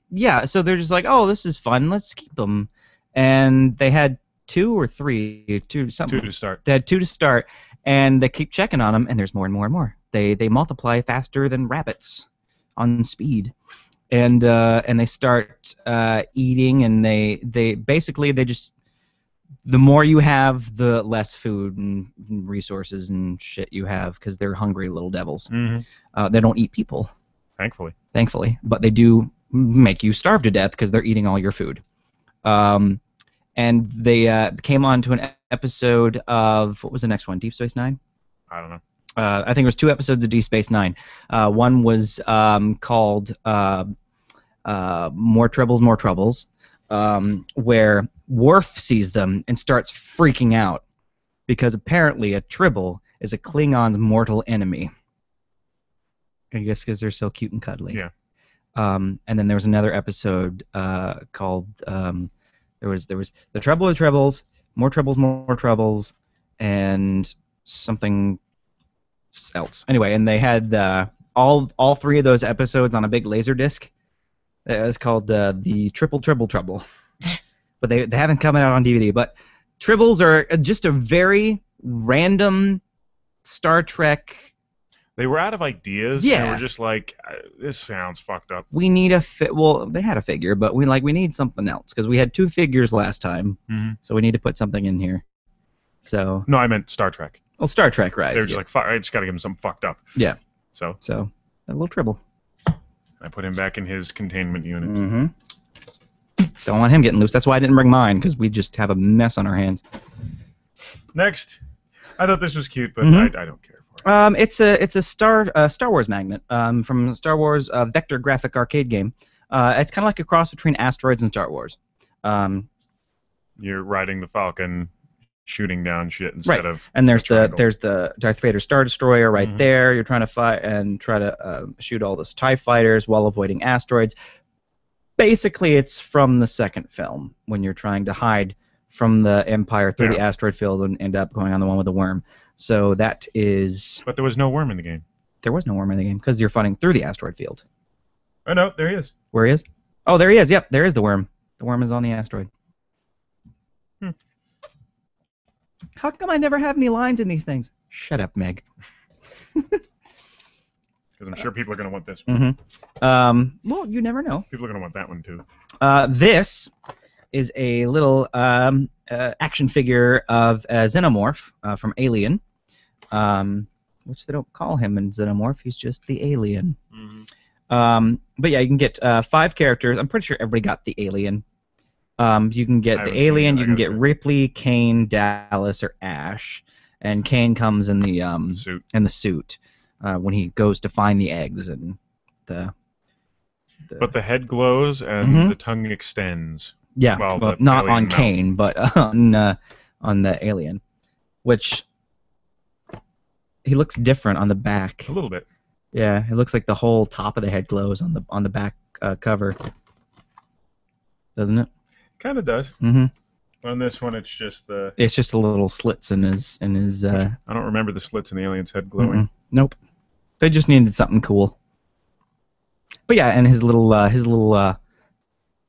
yeah, so they're just like, oh, this is fun. Let's keep them. And they had two to start. They had two to start, and they keep checking on them, and there's more and more and more. They multiply faster than rabbits on speed, and they start eating, and they basically just, the more you have, the less food and resources and shit you have, because they're hungry little devils. Mm-hmm. They don't eat people, thankfully, but they do make you starve to death because they're eating all your food. And they came on to an episode of, what was the next one, Deep Space Nine? I don't know. I think it was 2 episodes of Deep Space Nine. One was called More Troubles, More Troubles, where Worf sees them and starts freaking out because apparently a Tribble is a Klingon's mortal enemy. I guess because they're so cute and cuddly. Yeah. And then there was another episode called there was the Trouble with Trebles, More Troubles, More Troubles, and something else. Anyway, and they had all 3 of those episodes on a big laser disc. It was called the Triple Trouble. But they haven't come out on DVD. But Tribbles are just a very random Star Trek. They were out of ideas. Yeah. And were just like, this sounds fucked up. We need a well, they had a figure, but we need something else because we had 2 figures last time. Mm-hmm. So we need to put something in here. So. No, I meant Star Trek. Well, Star Trek, right? They were just like, fuck, I just got to give him something fucked up. Yeah. So a little Tribble. I put him back in his containment unit. Mm-hmm. Don't want him getting loose. That's why I didn't bring mine, because we just have a mess on our hands. Next. I thought this was cute, but Mm-hmm. I don't care for it. It's a Star Wars magnet from Star Wars Vector graphic arcade game. It's kind of like a cross between Asteroids and Star Wars. You're riding the Falcon, shooting down shit instead of and there's triangle. the Darth Vader Star Destroyer right Mhm. there. You're trying to fight and try to shoot all those TIE fighters while avoiding asteroids. Basically, it's from the second film when you're trying to hide from the Empire through the asteroid field and end up going on the one with the worm. So that is. But there was no worm in the game. There was no worm in the game because you're fighting through the asteroid field. Oh no, there he is. Where he is? Oh, there he is. Yep, there is the worm. The worm is on the asteroid. How come I never have any lines in these things? Shut up, Meg. Because I'm sure people are going to want this one. Mm-hmm. Well, you never know. People are going to want that one too. This is a little action figure of a Xenomorph from Alien, which they don't call him in Xenomorph. He's just the alien. Mm-hmm. But yeah, you can get 5 characters. I'm pretty sure everybody got the alien. You can get the alien. You can get Ripley, Kane, Dallas, or Ash. And Kane comes in the suit when he goes to find the eggs and the. But the head glows and the tongue extends. Yeah, well, not on mouth. Kane, but on the alien, which he looks different on the back. A little bit. Yeah, it looks like the whole top of the head glows on the back cover, doesn't it? Kind of does. Mm-hmm. On this one, it's just the. It's just a little slits in his. I don't remember the slits in the alien's head glowing. Nope. They just needed something cool. But yeah, and his little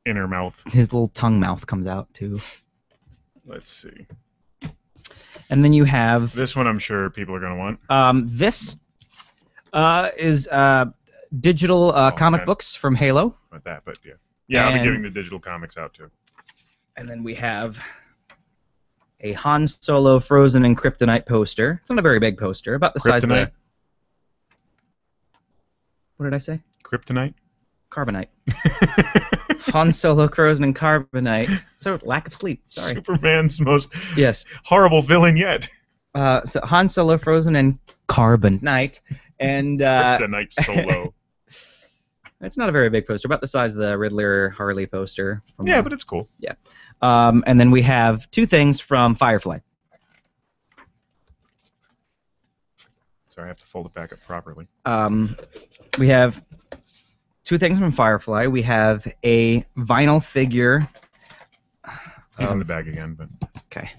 Inner mouth. his little tongue mouth comes out too. Let's see. And then you have This one, I'm sure people are going to want. this is digital comic man. books from Halo. Not that, but yeah. Yeah, I'll be And- giving the digital comics out too. And then we have a Han Solo Frozen and Kryptonite poster. It's not a very big poster, about the size of the... Kryptonite? What did I say? Kryptonite? Carbonite. Han Solo Frozen and Carbonite. So, lack of sleep. Sorry. Superman's most Yes. horrible villain yet. So Han Solo Frozen and Carbonite. And Kryptonite Solo. it's not a very big poster, about the size of the Riddler Harley poster. From Yeah, but it's cool. Yeah. And then we have 2 things from Firefly. Sorry, I have to fold it back up properly. We have 2 things from Firefly. We have a vinyl figure. He's in the bag again, but. Okay.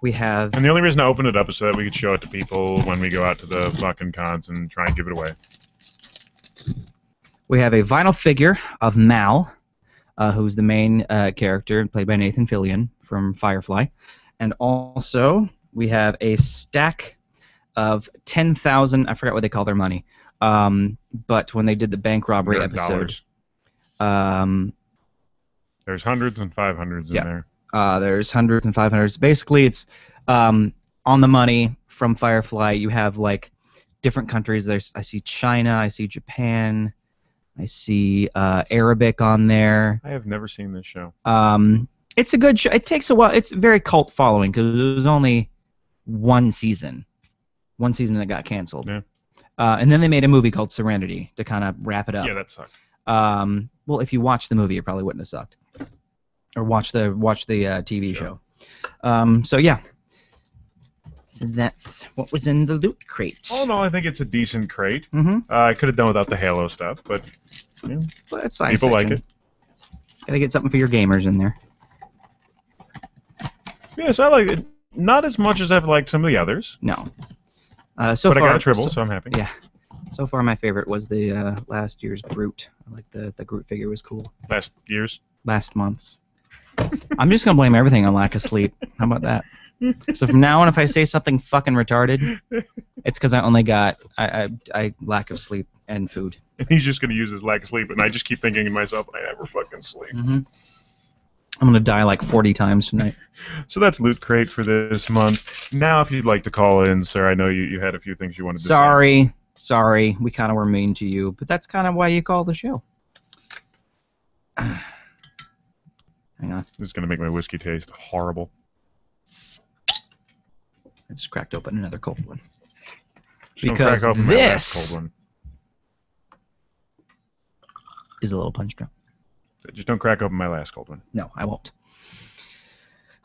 We have. And the only reason I opened it up is so that we could show it to people when we go out to the fucking cons and try and give it away. We have a vinyl figure of Mal, who's the main character, played by Nathan Fillion from Firefly. And also, we have a stack of 10,000, I forgot what they call their money, but when they did the bank robbery episode... There's hundreds and 500s in there. There's hundreds and 500s. Basically, it's on the money from Firefly. You have, like, different countries. I see China, I see Japan... I see Arabic on there. I have never seen this show. It's a good show. It takes a while. It's very cult following because it was only 1 season. one season that got canceled. Yeah. And then they made a movie called Serenity to kind of wrap it up. Yeah, that sucked. Well, if you watched the movie, it probably wouldn't have sucked. Or watch the TV show. So yeah. That's what was in the loot crate. Oh no, I think it's a decent crate. Mm-hmm. I could have done without the Halo stuff, but yeah, Well, it's science people fiction. like it. Gotta get something for your gamers in there. Yes, I like it. Not as much as I've liked some of the others. No. But So I far, got a Tribble, so I'm happy. Yeah. So far, my favorite was the last year's Groot. I like the Groot figure was cool. Last month's. I'm just gonna blame everything on lack of sleep. How about that? So from now on, if I say something fucking retarded, it's because I only got I lack of sleep and food. And he's just gonna use his lack of sleep, and I just keep thinking to myself, I never fucking sleep. Mm-hmm. I'm gonna die like 40 times tonight. So that's Loot Crate for this month. Now, if you'd like to call in, sir, I know you had a few things you wanted to say. Sorry, we kind of were mean to you, but that's kind of why you call the show. Hang on. This is gonna make my whiskey taste horrible. I just cracked open another cold one. Just don't Because crack open my last cold one. Is a little punch drunk. Just don't crack open my last cold one. No, I won't.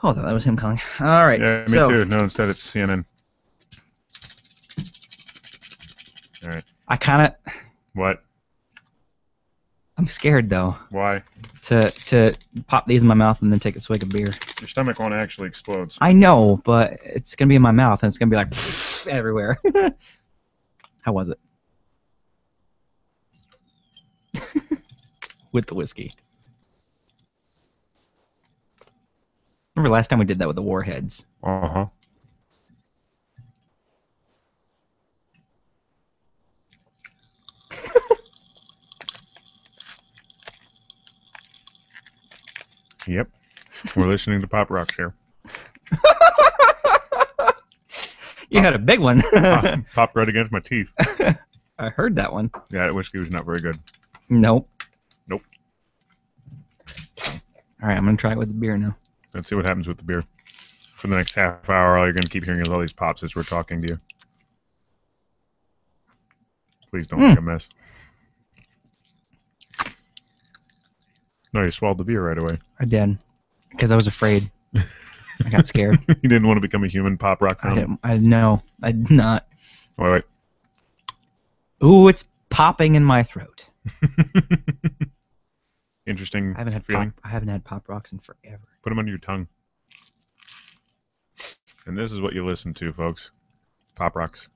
Oh, that was him calling. All right. Yeah, me so, too. No, instead it's CNN. All right. I kind of. What? I'm scared though. Why? To pop these in my mouth and then take a swig of beer. Your stomach won't actually explode. I know, but it's gonna be in my mouth and it's gonna be like everywhere. How was it? With the whiskey. Remember last time we did that with the warheads? Uh-huh. Yep. We're listening to pop rocks here. You had a big one. Popped right against my teeth. I heard that one. Yeah, that whiskey was not very good. Nope. Nope. All right, I'm gonna try it with the beer now. Let's see what happens with the beer. For the next half hour, all you're gonna keep hearing is all these pops as we're talking to you. Please don't make a mess. No, you swallowed the beer right away. I did, because I was afraid. I got scared. You didn't want to become a human pop rock fan? I did not. Wait. Ooh, it's popping in my throat. Interesting I haven't had pop rocks in forever. Put them under your tongue. And this is what you listen to, folks. Pop rocks.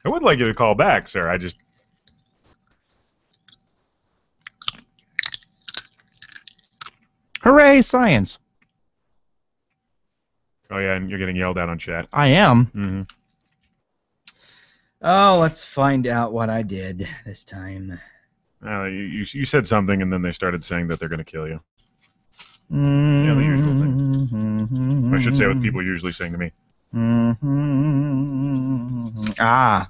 I would like you to call back, sir. I just... Hooray, science! Oh, yeah, and you're getting yelled at on chat. I am. Mm-hmm. Oh, let's find out what I did this time. You said something, and then they started saying that they're going to kill you. Yeah, the usual thing. I should say what people are usually saying to me. Ah.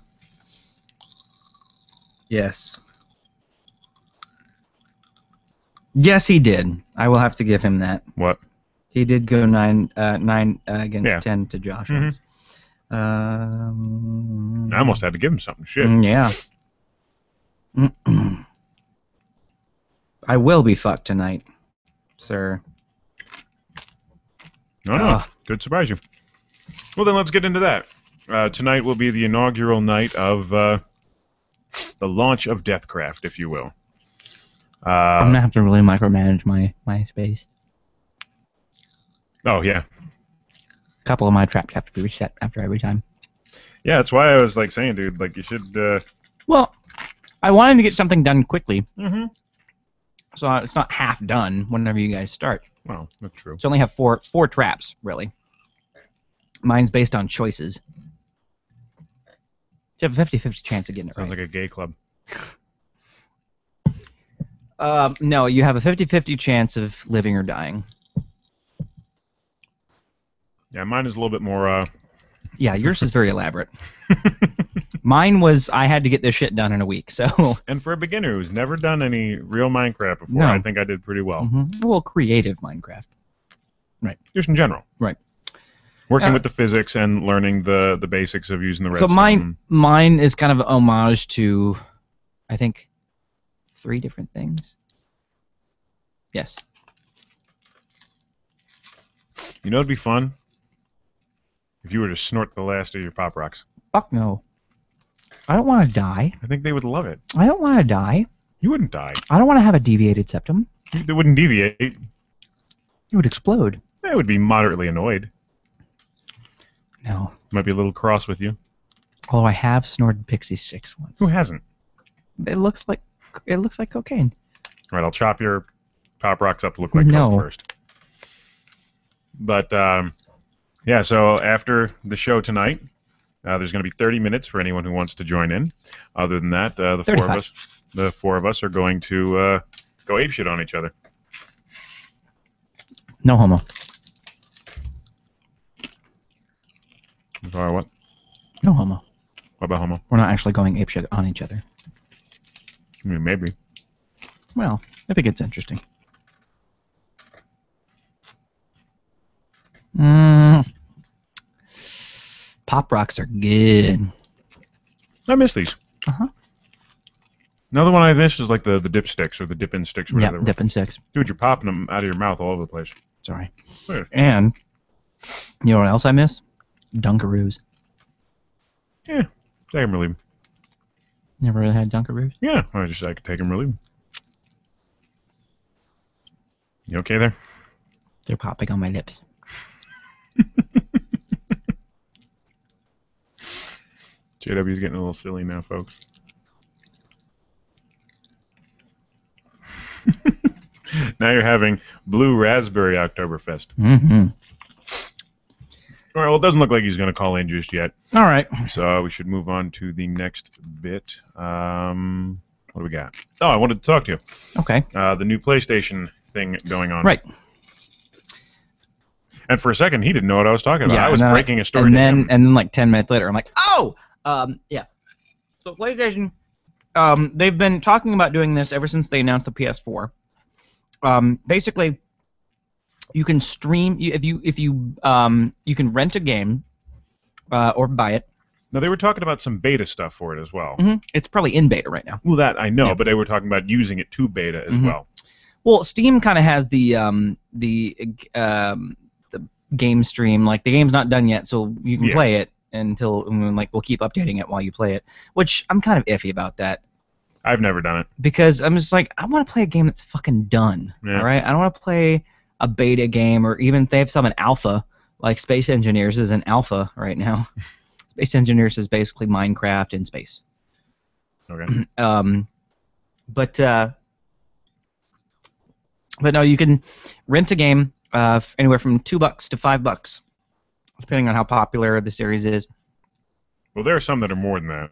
Yes. Yes, he did. I will have to give him that. What? He did go 9 against 10 to Josh once. I almost had to give him something. Shit. Yeah. I will be fucked tonight, sir. No. Good surprise you. Well, then let's get into that. Tonight will be the inaugural night of the launch of DeathCraft, if you will. I'm going to have to really micromanage my space. Oh, yeah. A couple of my traps have to be reset after every time. Yeah, that's why I was like saying, dude, like you should... Well, I wanted to get something done quickly. Mm-hmm. So it's not half done whenever you guys start. Well, that's true. So I only have four traps, really. Mine's based on choices. You have a 50-50 chance of getting it right. Sounds like a gay club. No, you have a 50-50 chance of living or dying. Yeah, mine is a little bit more... Yeah, yours is very elaborate. Mine was, I had to get this shit done in a week, so... And for a beginner who's never done any real Minecraft before, No. I think I did pretty well. Mm-hmm. Well, creative Minecraft. Right. Just in general. Right. Working with the physics and learning the basics of using the redstone. So mine is kind of an homage to, I think, 3 different things. Yes. You know it'd be fun? If you were to snort the last of your Pop Rocks. Fuck no. I don't want to die. I think they would love it. I don't want to die. You wouldn't die. I don't want to have a deviated septum. They wouldn't deviate. It would explode. They would be moderately annoyed. No. Might be a little cross with you. Although I have snorted pixie sticks once. Who hasn't? It looks like cocaine. All right, I'll chop your Pop Rocks up to look like Coke first. But, yeah, so after the show tonight, there's going to be 30 minutes for anyone who wants to join in. Other than that, the four of us are going to go apeshit on each other. No homo. Sorry, what? No homo. What about homo? We're not actually going apeshit on each other. I mean, maybe. Well, if it gets interesting. Pop Rocks are good. I miss these. Uh-huh. Another one I miss is like the dipsticks or the dip-in sticks. Yeah, dip-in sticks. Dude, you're popping them out of your mouth all over the place. Sorry. Weird. And, you know what else I miss? Dunkaroos. Yeah, take them or leave them. Never really had Dunkaroos? Yeah, I could take them or leave them. You okay there? They're popping on my lips. JW's getting a little silly now, folks. Now you're having Blue Raspberry Oktoberfest. Mm-hmm. All right, well, it doesn't look like he's going to call in just yet. All right. So we should move on to the next bit. What do we got? Oh, I wanted to talk to you. Okay. The new PlayStation thing going on. Right. And for a second, he didn't know what I was talking about. Yeah, I was breaking a story and to then, him. And then, like, 10 minutes later, I'm like, oh! Yeah. So PlayStation, they've been talking about doing this ever since they announced the PS4. Basically, you can stream if you you can rent a game or buy it. Now they were talking about some beta stuff for it as well. Mm-hmm. It's probably in beta right now. Well, that I know, but they were talking about using it to beta as well. Well, Steam kind of has the game stream. Like the game's not done yet, so you can play it until we'll keep updating it while you play it. Which I'm kind of iffy about that. I've never done it because I'm just like I want to play a game that's fucking done. Yeah. All right, I don't want to play a beta game, or even if they have some in alpha, like Space Engineers is in alpha right now. Space Engineers is basically Minecraft in space. Okay. But no, you can rent a game anywhere from $2 to $5, depending on how popular the series is. Well, there are some that are more than that.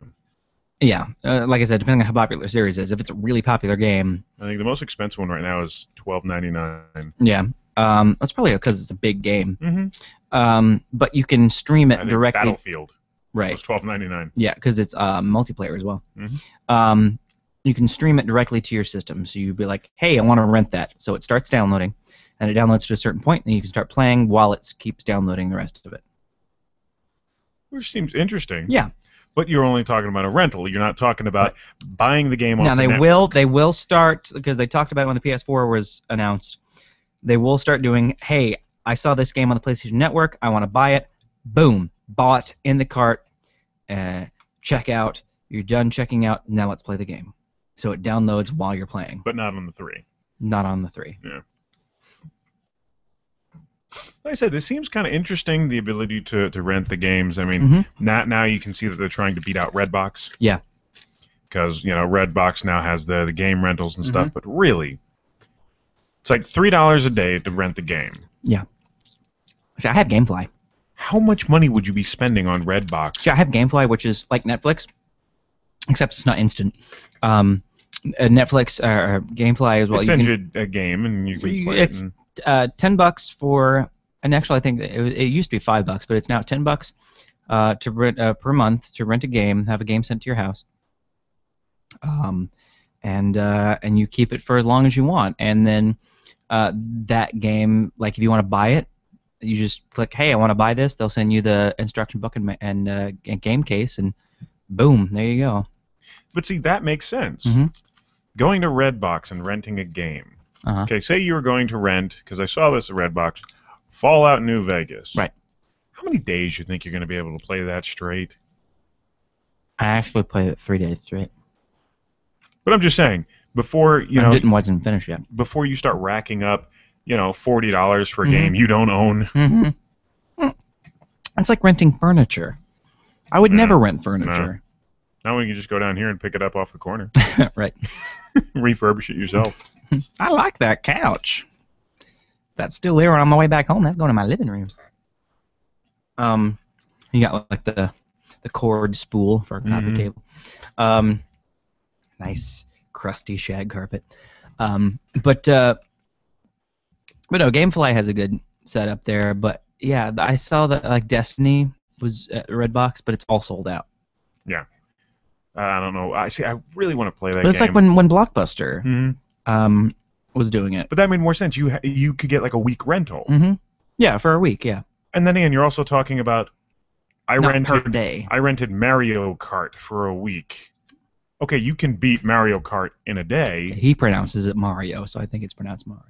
Yeah, like I said, depending on how popular the series is. If it's a really popular game, I think the most expensive one right now is $12.99. Yeah, that's probably because it's a big game. Mm-hmm. But you can stream it directly. Battlefield. Right. It was $12.99. Yeah, because it's multiplayer as well. Mm-hmm. You can stream it directly to your system. So you'd be like, hey, I want to rent that. So it starts downloading, and it downloads to a certain point, and you can start playing while it keeps downloading the rest of it. Which seems interesting. Yeah. But you're only talking about a rental. You're not talking about buying the game off the network. Now they will start, because they talked about it when the PS4 was announced. They will start doing, hey, I saw this game on the PlayStation Network. I want to buy it. Boom. Bought in the cart. Check out. You're done checking out. Now let's play the game. So it downloads while you're playing. But not on the 3. Not on the 3. Yeah. Like I said, this seems kind of interesting, the ability to rent the games. I mean, now you can see that they're trying to beat out Redbox. Yeah. Because, Redbox now has the game rentals and stuff, but really, it's like $3 a day to rent the game. Yeah. See, I have GameFly. How much money would you be spending on Redbox? See, I have GameFly, which is like Netflix, except it's not instant. Netflix or GameFly as well. It sends you a game and you can play it. It's $10 for, and actually I think it used to be $5, but it's now $10 to rent per month to rent a game, have a game sent to your house, and you keep it for as long as you want, and then that game, like if you want to buy it, You just click, hey, I want to buy this. They'll send you the instruction book and game case, and boom, there you go. But see, that makes sense. Mm-hmm. Going to Redbox and renting a game. Uh-huh. Okay, say you were going to rent, because I saw this at Redbox, Fallout New Vegas. Right. How many days do you think you're going to be able to play that straight? I actually played it 3 days straight. But I'm just saying, before wasn't finished yet. Before you start racking up, $40 for a game you don't own. Mm-hmm. It's like renting furniture. I would never rent furniture. Now we can just go down here and pick it up off the corner. Right. Refurbish it yourself. I like that couch. That's still there on my way back home. That's going to my living room. You got like the cord spool for a coffee table. Nice crusty shag carpet. But no, Gamefly has a good setup there. But yeah, I saw that like Destiny was at Redbox, but it's all sold out. Yeah. I don't know. I really want to play that game. But it's like when Blockbuster was doing it. But that made more sense. You could get like a week rental. Mm-hmm. Yeah, for a week, yeah. And then again, you're also talking about per day. I rented Mario Kart for a week. Okay, you can beat Mario Kart in a day. He pronounces it Mario, so I think it's pronounced Mario.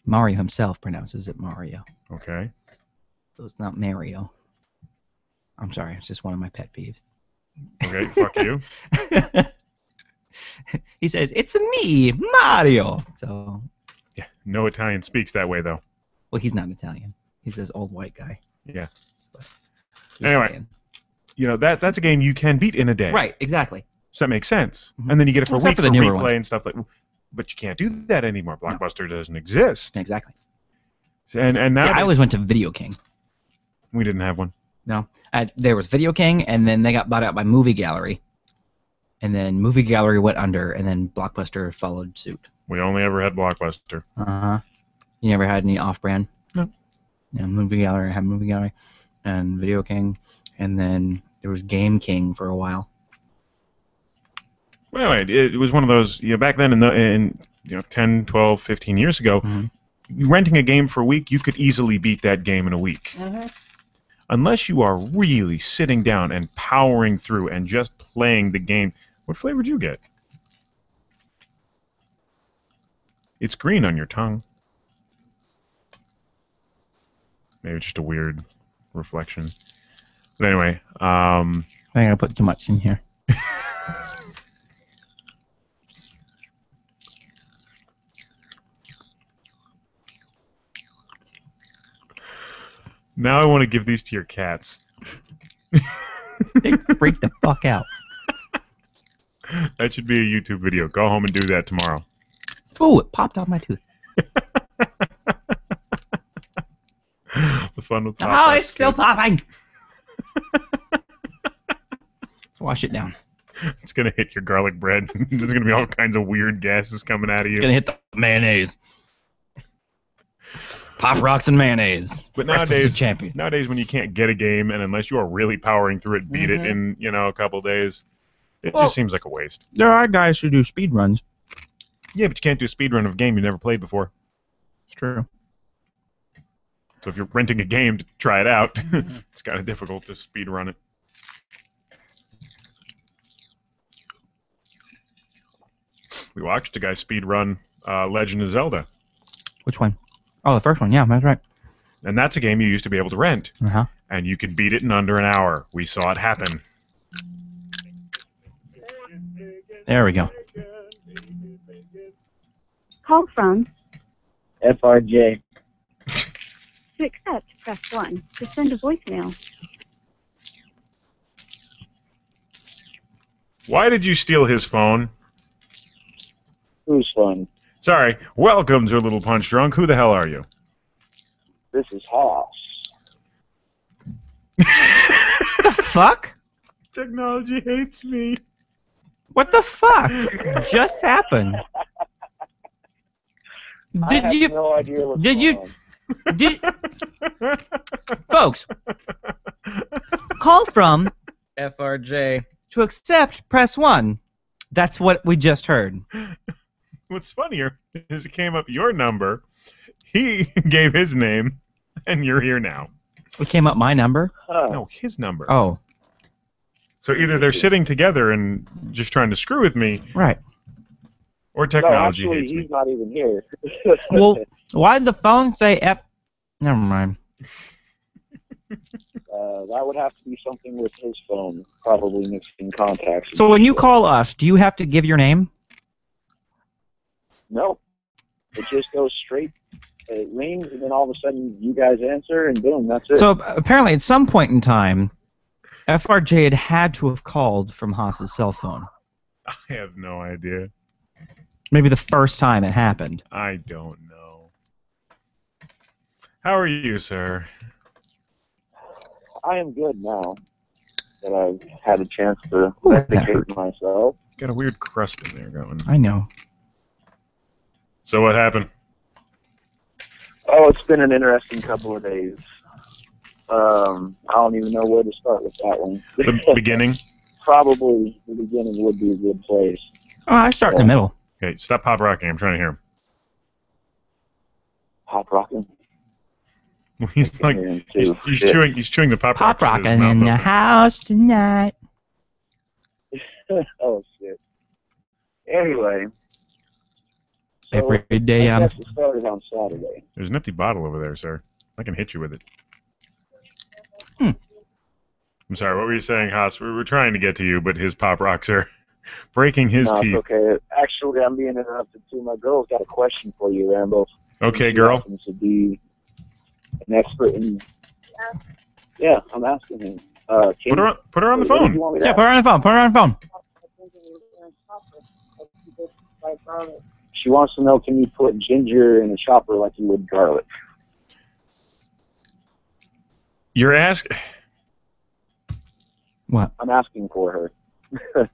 Mario himself pronounces it Mario. Okay. So it's not Mario. I'm sorry, it's just one of my pet peeves. Okay, fuck you. He says, "It's me, Mario." So. Yeah, no Italian speaks that way though. Well, he's not Italian. He's this old white guy. Yeah. Anyway, that's a game you can beat in a day. Right, exactly. So that makes sense. And then you get it for a week for the newer replay ones. and stuff like. But you can't do that anymore. Blockbuster doesn't exist. Exactly. And now I always went to Video King. We didn't have one. No, there was Video King, and then they got bought out by Movie Gallery, and then Movie Gallery went under, and then Blockbuster followed suit. We only ever had Blockbuster. Uh-huh. You never had any off-brand? No. Yeah, Movie Gallery had Movie Gallery, and Video King, and then there was Game King for a while. Well, anyway, it was one of those, back then in 10, 12, 15 years ago, renting a game for a week, you could easily beat that game in a week. Unless you are really sitting down and powering through and just playing the game. What flavor did you get? It's green on your tongue. Maybe it's just a weird reflection. But anyway, I think I put too much in here. now I want to give these to your cats. They freak the fuck out. That should be a YouTube video. Go home and do that tomorrow. Ooh, it popped out my tooth. The fun with Pop. Oh, it's still popping. Let's wash it down. It's gonna hit your garlic bread. There's gonna be all kinds of weird gases coming out of you. It's gonna hit the mayonnaise. Pop rocks and mayonnaise. But nowadays when you can't get a game, and unless you are really powering through it, beat it in a couple days, it just seems like a waste. There are guys who do speed runs. Yeah, but you can't do a speed run of a game you never played before. It's true. So if you're renting a game to try it out, it's kind of difficult to speed run it. We watched a guy speed run Legend of Zelda. Which one? Oh, the first one. Yeah, that's right. And that's a game you used to be able to rent. Uh-huh. And you could beat it in under an hour. We saw it happen. There we go. Call from FRJ. To accept, press 1. To send a voicemail. Why did you steal his phone? Whose phone? Sorry. Welcome to a Little Punch Drunk. Who the hell are you? This is Hoss. What the fuck? Technology hates me. What the fuck just happened? I have no idea what's going on. Folks, call from FRJ. To accept, press 1. That's what we just heard. What's funnier is it came up your number, He gave his name, and you're here now. It came up my number? No, his number. Oh. So either they're sitting together and just trying to screw with me, Right. or technology no, actually, hates me. he's not even here. Well, why did the phone say F? Never mind. That would have to be something with his phone, probably mixing contacts. So when you call us, do you have to give your name? No. It just goes straight. It rings, and then all of a sudden you guys answer, and boom, that's it. So apparently at some point in time, FRJ had to have called from Haas's cell phone. I have no idea. Maybe the first time it happened. I don't know. How are you, sir? I am good now that I've had a chance to Ooh, that medicate hurt. myself. Got a weird crust in there going. I know. So what happened? Oh, it's been an interesting couple of days. I don't even know where to start with that one. The beginning? Probably the beginning would be a good place. Oh, I start in the middle. Okay, stop pop rocking. I'm trying to hear him. Pop rocking? He's like he's chewing the pop Pop rock. rocking in the house tonight. Oh, shit. Anyway. So, Every day I I'm... guess it started on Saturday. There's an empty bottle over there, sir. I can hit you with it. Hmm. I'm sorry, what were you saying, Haas? We were trying to get to you, but his pop rocks are breaking his No, teeth. it's okay. Actually, I'm being interrupted too. My girl's got a question for you, Rambo. Okay, She girl. happens to be an expert in... Yeah, I'm asking him. Put her on the what do you phone. want me to Yeah, ask? put her on the phone. Put her on the phone. She wants to know, can you put ginger in a chopper like you would garlic? You're asking... What? I'm asking for her.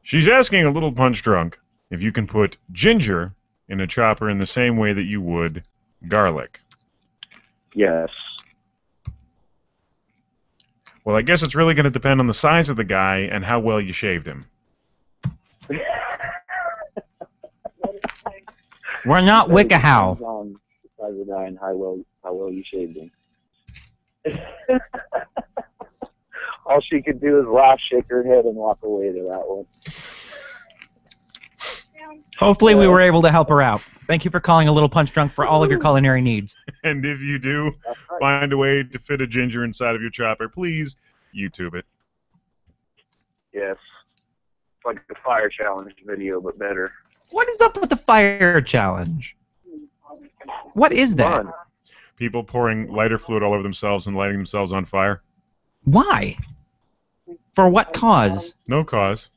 She's asking a little punch drunk if you can put ginger in a chopper in the same way that you would garlic. Yes. Well, I guess it's really going to depend on the size of the guy and how well you shaved him. We're not Wiccahow. Depends on the size of the guy and how well you shaved him. All she could do is laugh, shake her head, and walk away to that one. Hopefully we were able to help her out. Thank you for calling a little punch drunk for all of your culinary needs. And if you do That's right. find a way to fit a ginger inside of your chopper, please YouTube it. Yes. It's like a fire challenge video, but better. What is up with the fire challenge? What is that? Fun. People pouring lighter fluid all over themselves and lighting themselves on fire. Why? For what cause? No cause.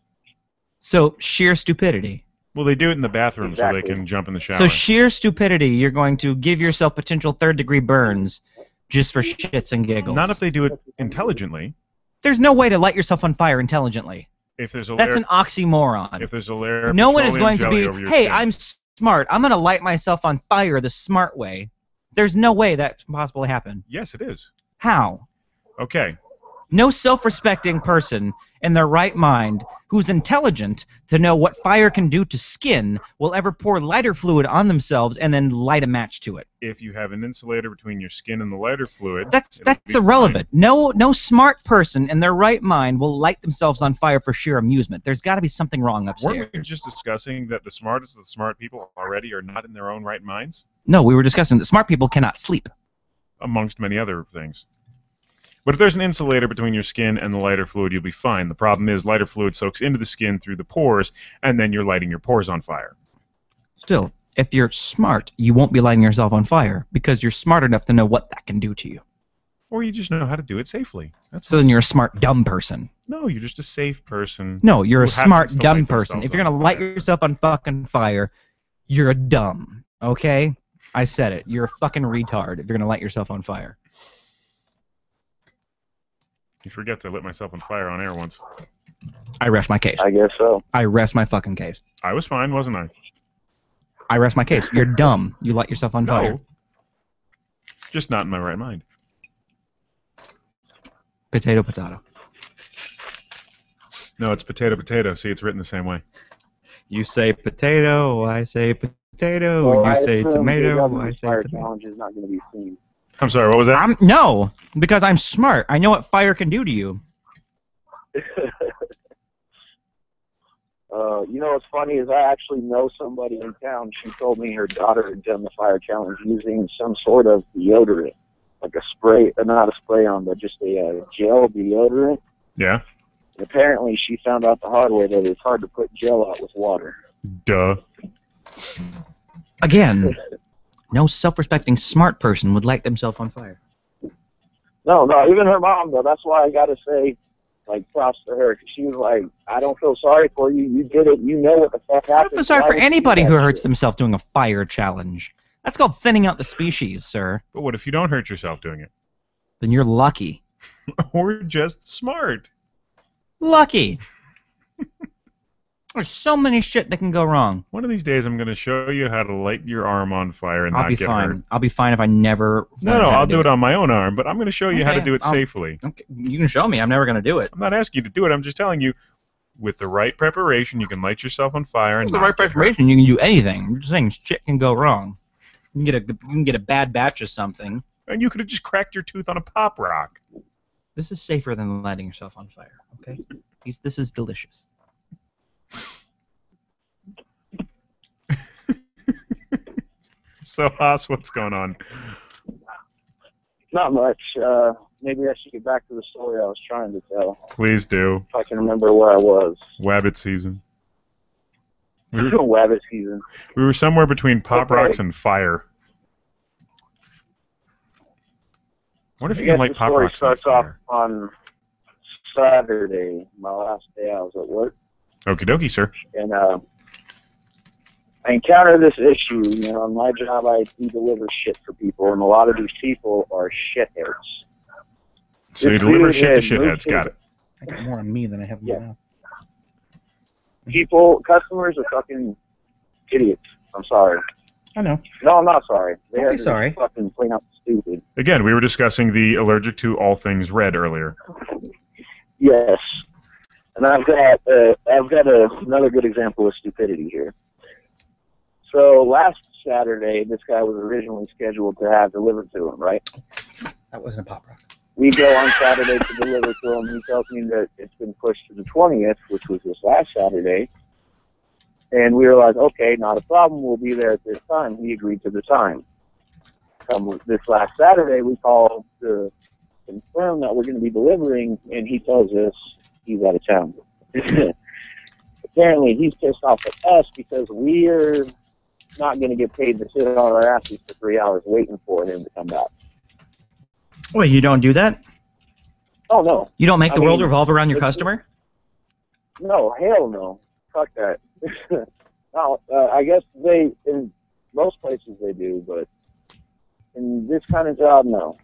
So, sheer stupidity. Well, they do it in the bathroom so Exactly. they can jump in the shower. So, sheer stupidity, you're going to give yourself potential third-degree burns just for shits and giggles. Not if they do it intelligently. There's no way to light yourself on fire intelligently. If there's a That's layer, an oxymoron. if there's a layer of No one is petroleum going to jelly be, over your hey, skin. I'm smart. I'm going to light myself on fire the smart way. There's no way that's possible to happen. Yes, it is. How? Okay. No self-respecting person in their right mind who's intelligent to know what fire can do to skin will ever pour lighter fluid on themselves and then light a match to it. If you have an insulator between your skin and the lighter fluid, That's it'll be irrelevant. No smart person in their right mind will light themselves on fire for sheer amusement. There's got to be something wrong fine. upstairs. Weren't we just discussing that the smartest of the smart people already are not in their own right minds? No, we were discussing that smart people cannot sleep. Amongst many other things. But if there's an insulator between your skin and the lighter fluid, you'll be fine. The problem is lighter fluid soaks into the skin through the pores, and then you're lighting your pores on fire. Still, if you're smart, you won't be lighting yourself on fire because you're smart enough to know what that can do to you. Or you just know how to do it safely. That's So then you're a smart, dumb person. No, you're just a safe person. No, you're a who smart, happens to dumb light person. themselves If you're going on to light fire. yourself on fucking fire, you're a dumb. Okay? I said it. You're a fucking retard if you're going to light yourself on fire. You forget to lit myself on fire on air once. I rest my case. I guess so. I rest my fucking case. I was fine, wasn't I? I rest my case. You're dumb. You light yourself on fire. No. Just not in my right mind. Potato, potato. No, it's potato, potato. See, it's written the same way. You say potato, I say potato, Well, you I say assume tomato, I government's say fire tomato. challenge is not going to be seen. I'm sorry, what was that? No, because I'm smart. I know what fire can do to you. You know what's funny is I actually know somebody in town. She told me her daughter had done the fire challenge using some sort of deodorant, like a spray, not a spray on, but just a gel deodorant. Yeah. And apparently, she found out the hard way that it's hard to put gel out with water. Duh. Again, no self-respecting smart person would light themselves on fire. No, even her mom though. That's why I gotta say, like, props to her, because she was like, I don't feel sorry for you. You did it. You know what the fuck happened. I don't feel sorry Why for would you anybody do who that hurts shit? themselves doing a fire challenge. That's called thinning out the species, sir. But what if you don't hurt yourself doing it? Then you're lucky. Or just smart. Lucky. There's so many shit that can go wrong. One of these days, I'm going to show you how to light your arm on fire and I'll not be get fine. hurt. I'll be fine if I never. No, learn how to I'll do it it on my own arm, but I'm going to show you how to Okay, do it safely. Okay, you can show me. I'm never gonna do it. I'm not asking you to do it. I'm just telling you, with the right preparation, you can light yourself on fire and With the not right get hurt. preparation, you can do anything. I'm just saying shit can go wrong. You can get a bad batch of something. And you could have just cracked your tooth on a pop rock. This is safer than lighting yourself on fire. Okay, this is delicious. So, Haas, what's going on? Not much. Maybe I should get back to the story I was trying to tell. Please do. If I can remember where I was. Wabbit season. Wabbit season. We were somewhere between pop Okay. rocks and fire. What if I you can guess light the pop story rocks on starts off fire? on Saturday, my last day I was at work, Okie dokie, sir. and I encountered this issue. You know, on my job, I do deliver shit for people, and a lot of these people are shitheads. So you This deliver dude shit to had moved shitheads. Got it. I got more on me than I have Yeah. now. Customers are fucking idiots. I'm sorry. I know. No, I'm not sorry. They Don't be are just sorry. fucking plain out stupid. Again, we were discussing the allergic to all things red earlier. Yes. And I've got another good example of stupidity here. So last Saturday, this guy was originally scheduled to have delivered to him, right? That wasn't a pop rock. We go on Saturday to deliver to him. He tells me that it's been pushed to the 20th, which was this last Saturday. And we realized, okay, not a problem. We'll be there at this time. He agreed to the time. This last Saturday, we called to confirm that we're going to be delivering, and he tells us he's out of town. Apparently, he's pissed off at us because we're not going to get paid to sit on our asses for 3 hours waiting for him to come back. Wait, you don't do that? Oh, no. You don't make the I world mean, revolve around your it's- customer? No, hell no. Fuck that. No, I guess in most places they do, but in this kind of job, no.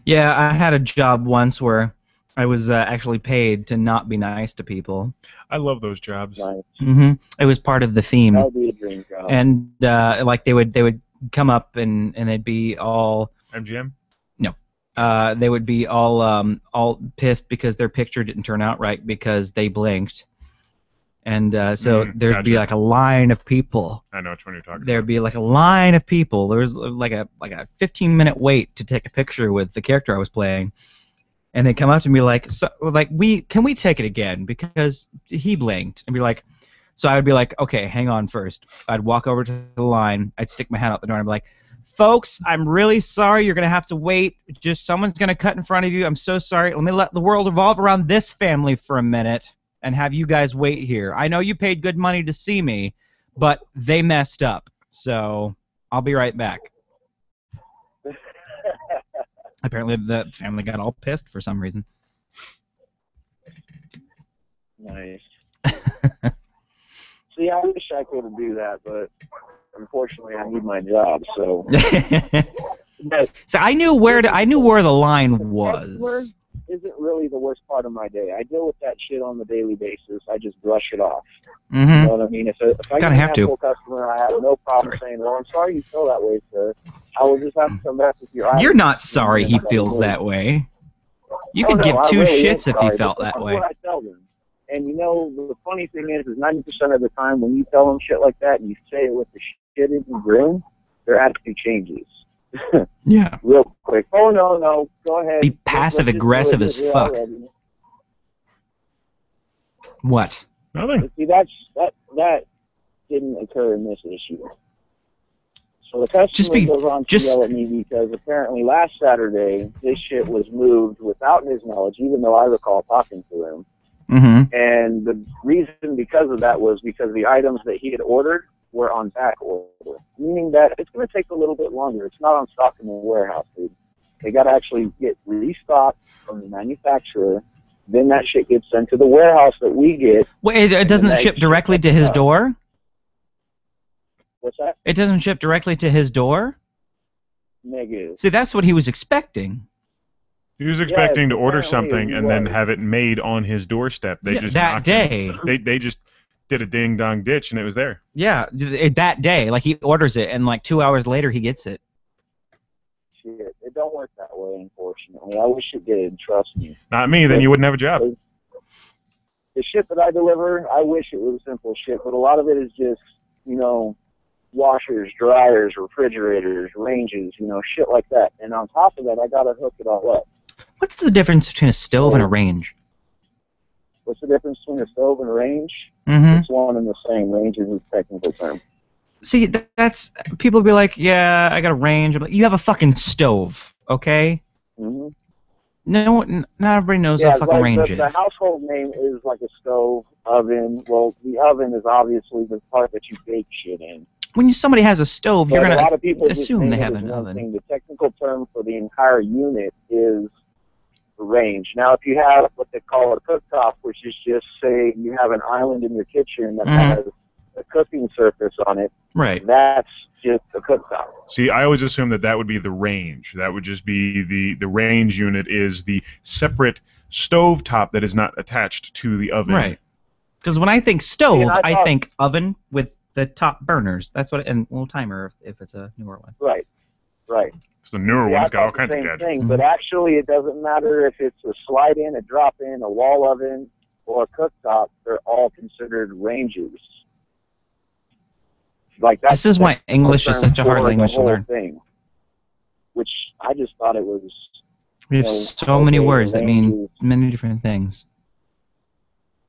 Yeah, I had a job once where I was actually paid to not be nice to people. I love those jobs. Nice. It was part of the theme. That would be a dream job. And like they would come up and they'd be all MGM? they would be all pissed because their picture didn't turn out right because they blinked. And so there'd be gotcha. like a line of people. I know which one you're talking There'd about. be like a line of people. There was like a 15-minute wait to take a picture with the character I was playing. And they come up to me like, can we take it again because he blinked, and be like, so I would be like, okay, hang on first. I'd walk over to the line, I'd stick my hand out the door, and I'd be like, folks, I'm really sorry, you're gonna have to wait. Just someone's gonna cut in front of you. I'm so sorry. Let me let the world revolve around this family for a minute and have you guys wait here. I know you paid good money to see me, but they messed up, so I'll be right back. Apparently the family got all pissed for some reason. Nice. See, I wish I could do that, but unfortunately, I need my job. So, but So I knew where the line customer was. isn't really the worst part of my day. I deal with that shit on a daily basis. I just brush it off. You Mm-hmm. know what I mean? If I get Gotta an have to. asshole customer, I have no problem saying, "Well, I'm sorry you feel that way, sir. I will just have to come back with your item." You're not sorry he feels that way. You could give I two really shits am if he sorry, felt but that that's way. what I tell them. And you know, the funny thing is 90% of the time when you tell them shit like that, and you say it with the shit in and grin, their attitude changes. Yeah. Real quick. Oh, no, go ahead. Be passive-aggressive as fuck. What? Nothing. See, that didn't occur in this issue. So the customer goes on to yell at me because apparently last Saturday this shit was moved without his knowledge, even though I recall talking to him. Mm-hmm. And the reason because of that was because the items that he had ordered were on back order, meaning that it's going to take a little bit longer. It's not on stock in the warehouse, dude. They got to actually get restocked from the manufacturer. Then that shit gets sent to the warehouse that we get. Wait, it doesn't ship directly to his door? What's that? It doesn't ship directly to his door? Negative. See, that's what he was expecting. He was expecting to order something and then have it made on his doorstep. They just that day. They just did a ding dong ditch and it was there. Yeah, that day. Like he orders it and like 2 hours later he gets it. Shit, it don't work that way, unfortunately. I wish it did. Trust me. Not me. Then you wouldn't have a job. The shit that I deliver, I wish it was simple shit, but a lot of it is just, washers, dryers, refrigerators, ranges, shit like that. And on top of that, I gotta hook it all up. What's the difference between a stove and a range? What's the difference between a stove and a range? Mm-hmm. It's one and the same. Range is a technical term. See, that's people be like, yeah, I got a range. I'm like, you have a fucking stove, okay? Mm-hmm. No, not everybody knows what a fucking range is. The household name is like a stove, oven. Well, the oven is obviously the part that you bake shit in. When somebody has a stove, you're a lot of going people to assume they have an oven. The technical term for the entire unit is the range. Now, if you have what they call a cooktop, which is just, say, you have an island in your kitchen that has a cooking surface on it, right? That's just a cooktop. See, I always assume that would be the range. That would just be the range unit is the separate stove top that is not attached to the oven. Right. Because when I think stove, I think oven with the top burners. That's what, and a little timer if it's a newer one. Right. So the newer one's got all kinds of gadgets. Thing, But actually, it doesn't matter if it's a slide-in, a drop-in, a wall oven, or a cooktop. They're all considered ranges. Like that's this is why English is such a hard language to learn. Thing, which I just thought it was. We have so many words that mean many different things.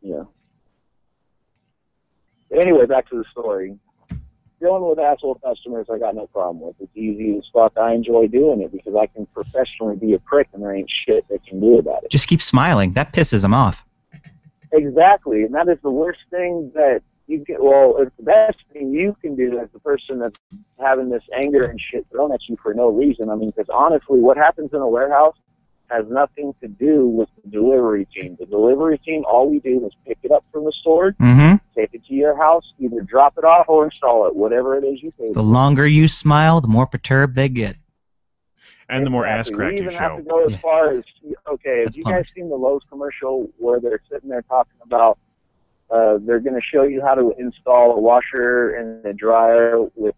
Yeah. But anyway, back to the story. Dealing with asshole customers, I got no problem with. It's easy as fuck. I enjoy doing it because I can professionally be a prick and there ain't shit they can do about it. Just keep smiling. That pisses them off. Exactly, and that is the worst thing that you can. Well, it's the best thing you can do as the person that's having this anger and shit thrown at you for no reason. I mean, because honestly, what happens in a warehouse has nothing to do with the delivery team. The delivery team, all we do is pick it up from the store, take it to your house, either drop it off or install it, whatever it is you pay. The longer you smile, the more perturbed they get. And the more ass crack you show. We even have to go as far as, okay, have you guys seen the Lowe's commercial where they're sitting there talking about they're going to show you how to install a washer and a dryer with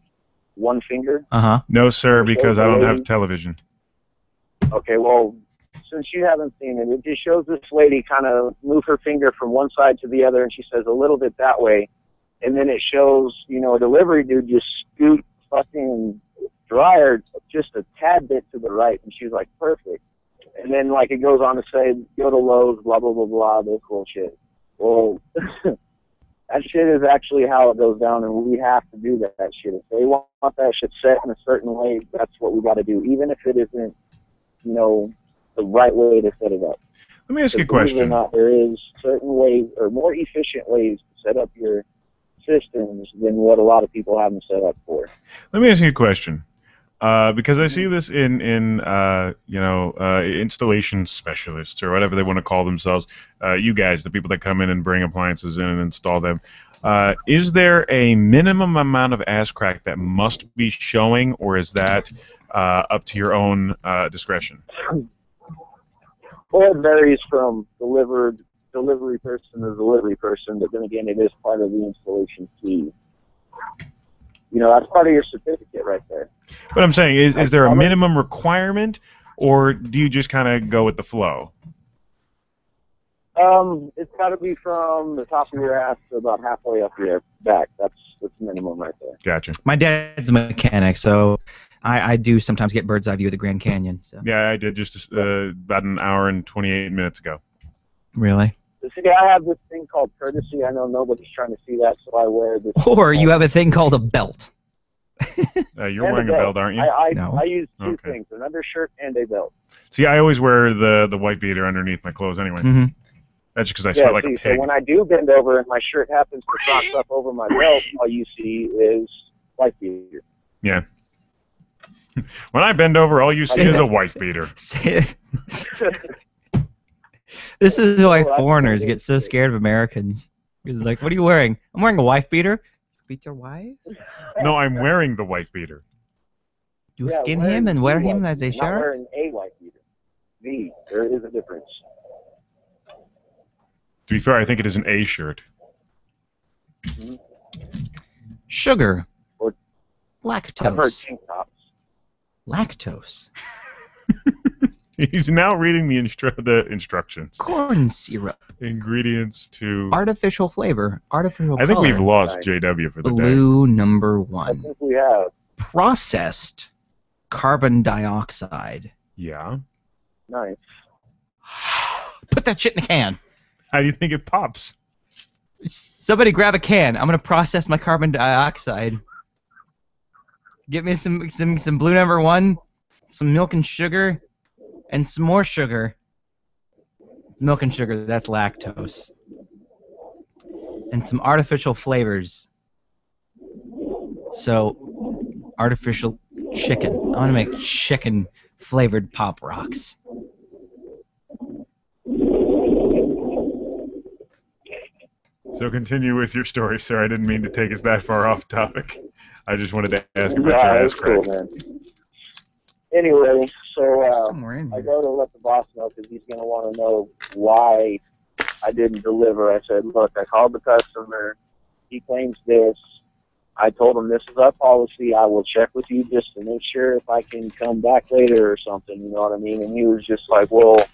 one finger? No, sir, because I don't have television. Okay, well, since you haven't seen it, it just shows this lady kind of move her finger from one side to the other, and she says a little bit that way, and then it shows, a delivery dude just scoot fucking dryer just a tad bit to the right, and she's like, perfect. And then, it goes on to say, go to Lowe's, blah, blah, blah, blah, this bullshit. Well, that shit is actually how it goes down, and we have to do that shit. If they want that shit set in a certain way, that's what we got to do, even if it isn't, the right way to set it up. Let me ask you a question. Believe it or not, there is certain ways, or more efficient ways to set up your systems than what a lot of people have them set up for. Let me ask you a question. Because I see this in installation specialists or whatever they want to call themselves. You guys, the people that come in and bring appliances in and install them. Is there a minimum amount of ass crack that must be showing, or is that up to your own discretion? Well, it varies from delivery person to delivery person, but then again, it is part of the installation fee. That's part of your certificate right there. But I'm saying, is there a minimum requirement, or do you just kind of go with the flow? It's got to be from the top of your ass to about halfway up your back. That's minimum right there. Gotcha. My dad's a mechanic, so I do sometimes get bird's eye view of the Grand Canyon. So. Yeah, I did just about an hour and 28 minutes ago. Really? See, I have this thing called courtesy. I know nobody's trying to see that, so I wear this. Or you have a thing called a belt. You're wearing a belt, aren't you? I use two things: an undershirt and a belt. See, I always wear the white beater underneath my clothes anyway. Mm-hmm. That's just because I sweat like a pig. So when I do bend over and my shirt happens to cross up over my belt, all you see is white beater. Yeah. When I bend over, all you see is a wife beater. This is why foreigners get so scared of Americans. He's like, what are you wearing? I'm wearing a wife beater. Beat your wife? No, I'm wearing the wife beater. You skin him and wear him as a shirt? I'm not wearing a wife beater. There is a difference. To be fair, I think it is an A shirt. Mm-hmm. Sugar. Or lactose. I've heard tank tops. Lactose. He's now reading the instructions. Corn syrup. Ingredients to... Artificial flavor. Artificial color. I think we've lost JW for the day. Blue number 1. I think we have. Processed carbon dioxide. Yeah. Nice. Put that shit in a can. How do you think it pops? Somebody grab a can. I'm gonna process my carbon dioxide. Get me some blue number 1, some milk and sugar, and some more sugar. Milk and sugar, that's lactose. And some artificial flavors. So, artificial chicken. I want to make chicken flavored Pop Rocks. So continue with your story, sir. I didn't mean to take us that far off topic. I just wanted to ask about your ass crack. Cool, man. Anyway, so I go to let the boss know because he's going to want to know why I didn't deliver. I said, look, I called the customer. He claims this. I told him this is our policy. I will check with you just to make sure if I can come back later or something. You know what I mean? And he was just like, well,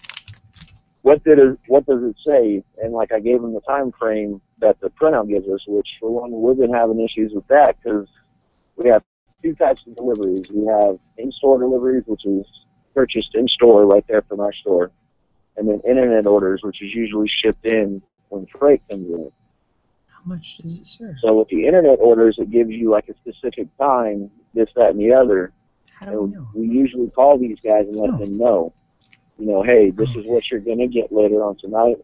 what does it say? And like I gave him the time frame that the printout gives us, which for one, we've been having issues with that because we have two types of deliveries. We have in-store deliveries, which is purchased in-store right there from our store, and then internet orders, which is usually shipped in when freight comes in. How much does it serve? So with the internet orders, it gives you like a specific time, this, that, and the other. How do we know? We usually call these guys and let them know. You know, hey, this is what you're going to get later on tonight.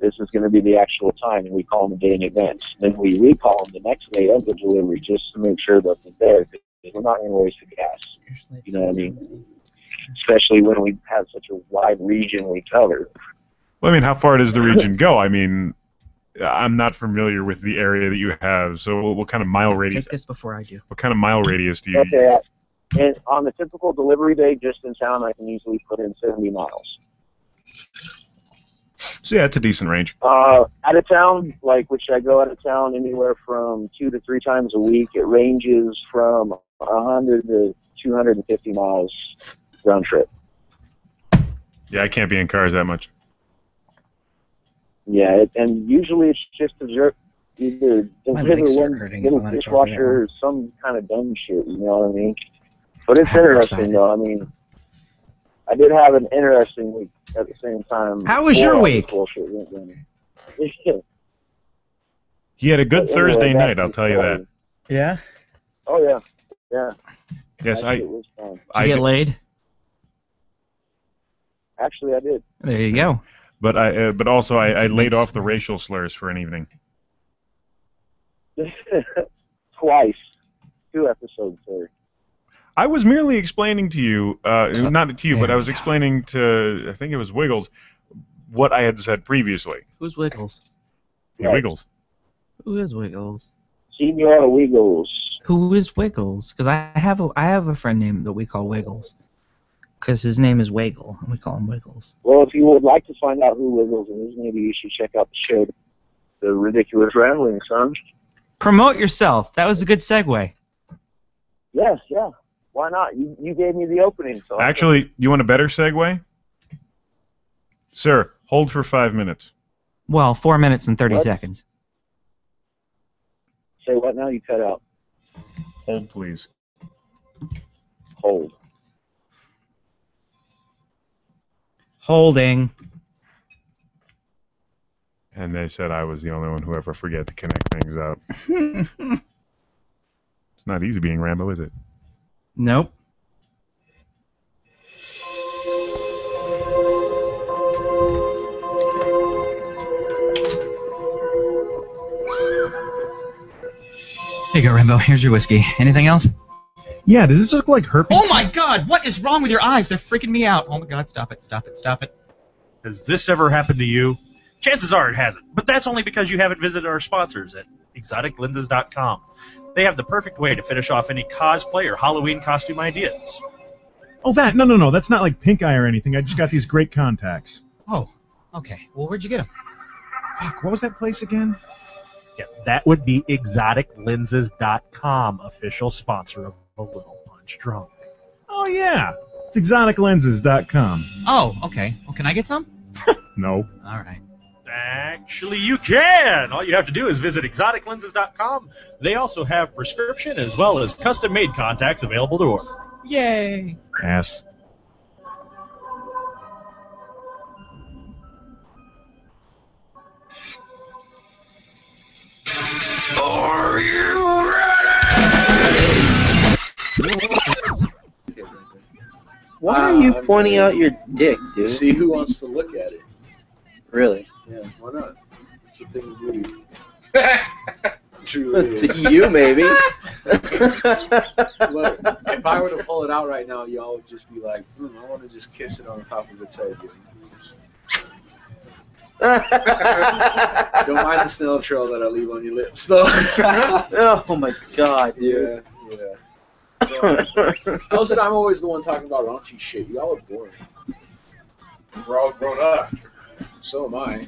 This is going to be the actual time, and we call them a day in advance. Then we recall them the next day of the delivery just to make sure that they're there, because we're not going to waste the gas. You know what I mean? Especially when we have such a wide region we cover. Well, I mean, how far does the region go? I mean, I'm not familiar with the area that you have, so what kind of mile radius? Take this before I do. What kind of mile radius do you? Okay, and on the typical delivery day, just in town, I can easily put in 70 miles. So yeah, it's a decent range. Out of town, like which I go out of town anywhere from 2 to 3 times a week. It ranges from 100 to 250 miles round trip. Yeah, I can't be in cars that much. Yeah, and usually it's just either one dishwasher or some kind of dumb shit. You know what I mean? But it's interesting, though. I mean, I did have an interesting week at the same time. How was your week? He had a good Thursday night, I'll tell you that. Yeah? Oh, yeah. Yeah. Yes, Actually, it was fun. Did you get laid? Actually, I did. There you go. But also I laid off the racial slurs for an evening. Twice. 2 episodes, sir. I was merely explaining to you, not to you, but I was explaining to, I think it was Wiggles, what I had said previously. Who's Wiggles? Yeah, Wiggles. Who is Wiggles? Senor Wiggles. Who is Wiggles? Because I have a friend named that we call Wiggles. Because his name is Wiggle, and we call him Wiggles. Well, if you would like to find out who Wiggles is, maybe you should check out the show, The Ridiculous Rambling, son. Promote yourself. That was a good segue. Yes, yeah. Why not? You gave me the opening. So Actually, you want a better segue? Sir, hold for 5 minutes. Well, 4 minutes and 30 What? seconds. Say what now? You cut out. Hold, please. Hold. Holding. And they said I was the only one who ever forget to connect things up. It's not easy being Rambo, is it? Nope. Here you go, Rambo. Here's your whiskey. Anything else? Yeah, does this look like herpes? Oh my God! What is wrong with your eyes? They're freaking me out. Oh my God! Stop it! Stop it! Stop it! Has this ever happened to you? Chances are it hasn't, but that's only because you haven't visited our sponsors at exoticlenses.com. They have the perfect way to finish off any cosplay or Halloween costume ideas. Oh, that? No. That's not like pink eye or anything. I just got these great contacts. Oh, okay. Well, where'd you get them? Fuck, what was that place again? Yeah, that would be exoticlenses.com, official sponsor of A Little Punch Drunk. Oh, yeah. It's exoticlenses.com. Oh, okay. Well, can I get some? No. All right. Actually, you can! All you have to do is visit exoticlenses.com. They also have prescription as well as custom-made contacts available to order. Yay! Ass. Are you Why are you pointing out your dick, dude? See who wants to look at it. Really? Yeah, why not? It's a thing of beauty. Truly is. To you, maybe. Look, if I were to pull it out right now, y'all would just be like, I want to just kiss it on the top of its head. Don't mind the snail trail that I leave on your lips, though. Oh my God, dude. Yeah. How's it I'm always the one talking about raunchy shit? Y'all are boring. We're all grown up. So am I.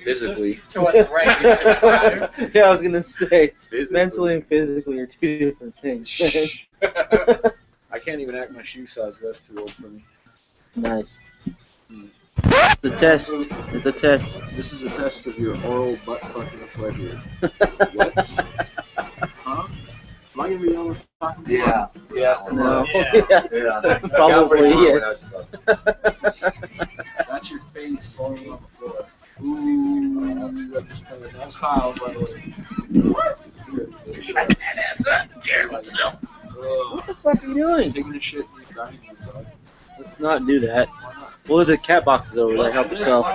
Physically. Yeah, I was gonna say, mentally and physically are two different things. I can't even act my shoe size. That's too old for me. Nice. The test. It's a test. This is a test of your oral butt fucking pleasure. What? Huh? Am I gonna be on talking to you? Yeah. No. Yeah. Probably yes. That's your face falling on the floor. Ooh, that just kind of nice pile, by the way. What? What the fuck are you doing? Taking a shit in your dining room, dog. Let's not do that. Well, there's a cat boxes over there. Help yourself.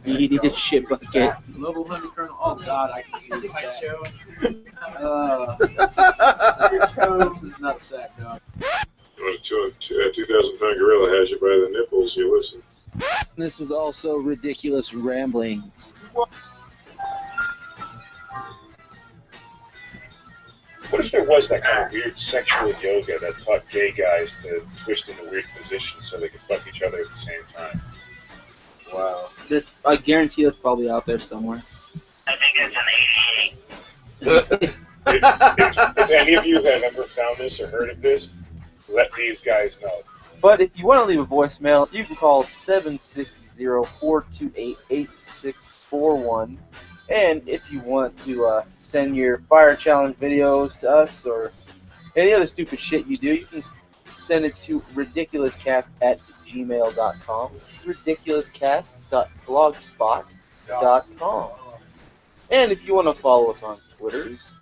You need a shit bucket. Little honey kernel. Oh God, I can see the sack. This is not sack, dog. When a 2,000-pound gorilla has you by the nipples, you listen. This is also ridiculous ramblings. What if there was that kind of weird sexual yoga that taught gay guys to twist into weird positions so they could fuck each other at the same time? Wow. I guarantee that's probably out there somewhere. I think it's an 88. If any of you have ever found this or heard of this, let these guys know. But if you want to leave a voicemail, you can call 760-428-8641. And if you want to send your fire challenge videos to us or any other stupid shit you do, you can send it to ridiculouscast@gmail.com. ridiculouscast.blogspot.com. And if you want to follow us on Twitters,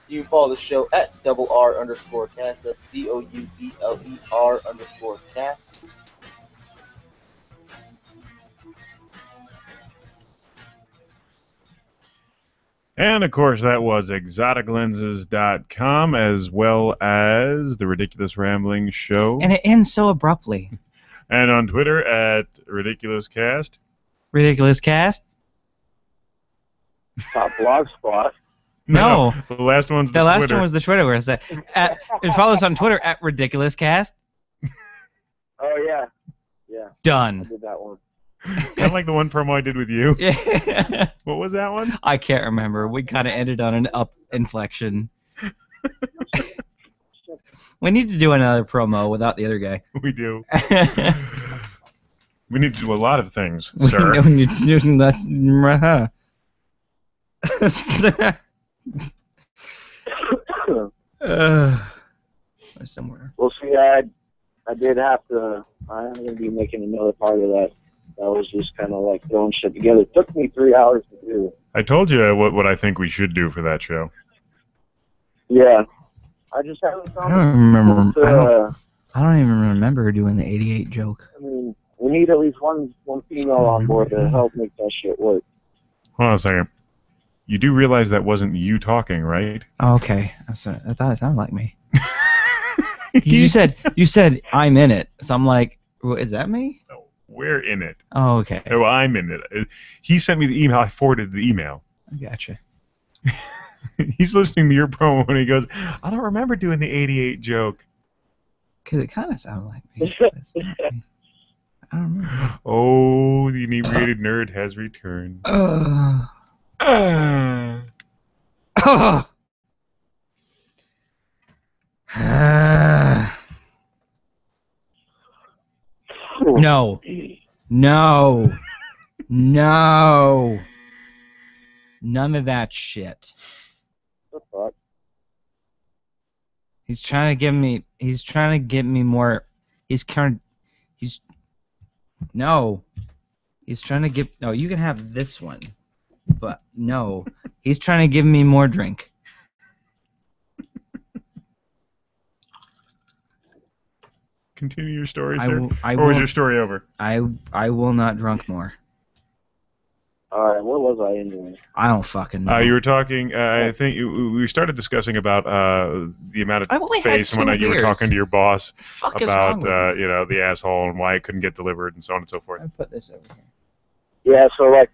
you can follow the show at @R_cast. That's DOUBLER_cast. And, of course, that was exoticlenses.com as well as the Ridiculous Rambling Show. And it ends so abruptly. And on Twitter at RidiculousCast. RidiculousCast? Top blog spot. No. The last one's the last one was the Twitter where it said, and follow us on Twitter at RidiculousCast. Oh, yeah. Yeah. Done. I did that one. Kind of like the one promo I did with you. Yeah. What was that one? I can't remember. We kind of ended on an up inflection. We need to do another promo without the other guy. We do. We need to do a lot of things, We sir. know that's somewhere. Well, see, I did have to. I'm going to be making another part of that. That was just kind of like throwing shit together. It took me 3 hours to do. I told you what I think we should do for that show. Yeah, I just haven't found. I don't remember. To, I don't even remember doing the 88 joke. I mean, we need at least one female on board to help make that shit work. Hold on a second. You do realize that wasn't you talking, right? Oh, okay. I thought it sounded like me. you said I'm in it, so I'm like, well, is that me? No, we're in it. Oh, okay. No, I'm in it. He sent me the email. I forwarded the email. I gotcha. He's listening to your promo and he goes, I don't remember doing the 88 joke. Because it kind of sounded like me. But it's not me. I don't remember. Oh, the inebriated nerd has returned. No. No. No. None of that shit. What the fuck? He's trying to give me more. No. He's trying to give. No, you can have this one. But no. He's trying to give me more drink. Continue your story, sir. Or was your story over? I will not drunk more. Alright, what was I in? I don't fucking know. You were talking, I think we started discussing about the amount of space and whatnot. You were talking to your boss about the asshole and why it couldn't get delivered and so on and so forth. I'll put this over here. Yeah, so like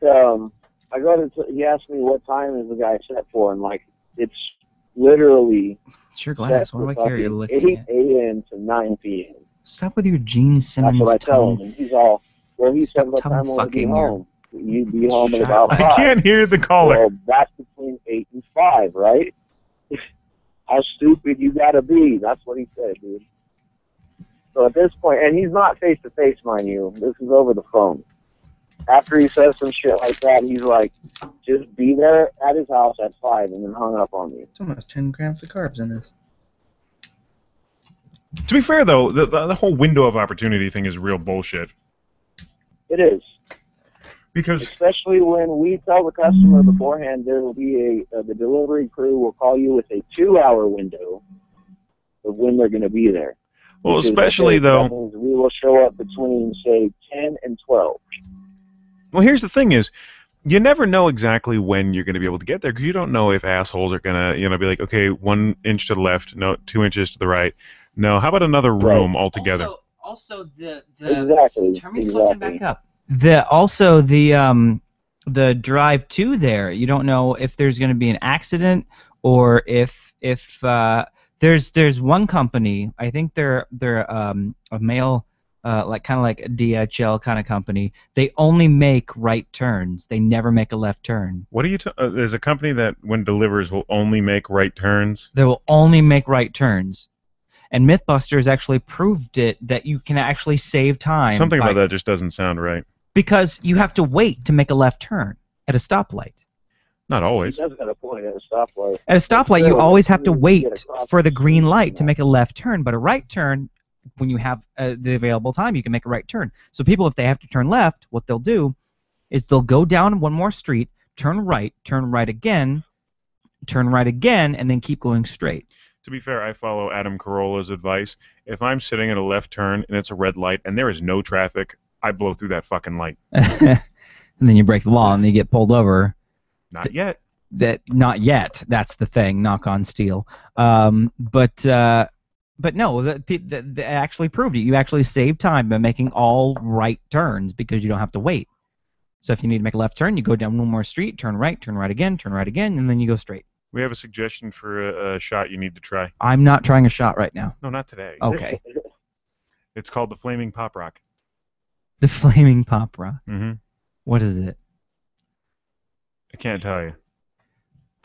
I got into, he asked me what time is the guy set for, and like it's literally it's your glass. Why do I care you're looking 8 at? a.m. to 9 p.m. Stop with your Gene Simmons That's what I tell him, tone. and he's all, well, he said, what Stop time will you be fucking home? You'd be home at about 5. I can't hear the caller. Well, that's between 8 and 5, right? How stupid you gotta be. That's what he said, dude. So at this point, and he's not face-to-face, mind you. This is over the phone. After he says some shit like that, he's like, just be there at his house at 5, and then hung up on me. It's almost 10 grams of carbs in this. To be fair, though, the whole window of opportunity thing is real bullshit. It is. Because especially when we tell the customer beforehand, there will be the delivery crew will call you with a 2-hour window of when they're going to be there. Well, Because especially though, that means we will show up between say 10 and 12. well, here's the thing: is you never know exactly when you're going to be able to get there because you don't know if assholes are going to, be like, okay, 1 inch to the left, no, 2 inches to the right. No, how about another room altogether? Also, exactly. Turn me fucking back up. The drive to there, you don't know if there's going to be an accident or if there's one company. I think they're a male like kind of like a DHL kind of company. They only make right turns. They never make a left turn. What are you? There's a company that when delivers will only make right turns. They will only make right turns. And MythBusters actually proved it that you can actually save time. Something about that just doesn't sound right. Because you have to wait to make a left turn at a stoplight. Not always. He does got a point at a stoplight. At a stoplight, you always have to wait for the green light to make a left turn. But a right turn, when you have the available time, you can make a right turn. So people, if they have to turn left, what they'll do is they'll go down one more street, turn right again, and then keep going straight. To be fair, I follow Adam Carolla's advice. If I'm sitting at a left turn and it's a red light and there is no traffic, I blow through that fucking light. And then you break the law and then you get pulled over. Not yet. Not yet. That's the thing. Knock on steel. But no, they actually proved it. You actually save time by making all right turns because you don't have to wait. So if you need to make a left turn, you go down one more street, turn right again, and then you go straight. We have a suggestion for a shot you need to try. I'm not trying a shot right now. No, not today. Okay. It's called the Flaming Pop Rock. The Flaming Pop Rock? Mm-hmm. What is it? I can't tell you.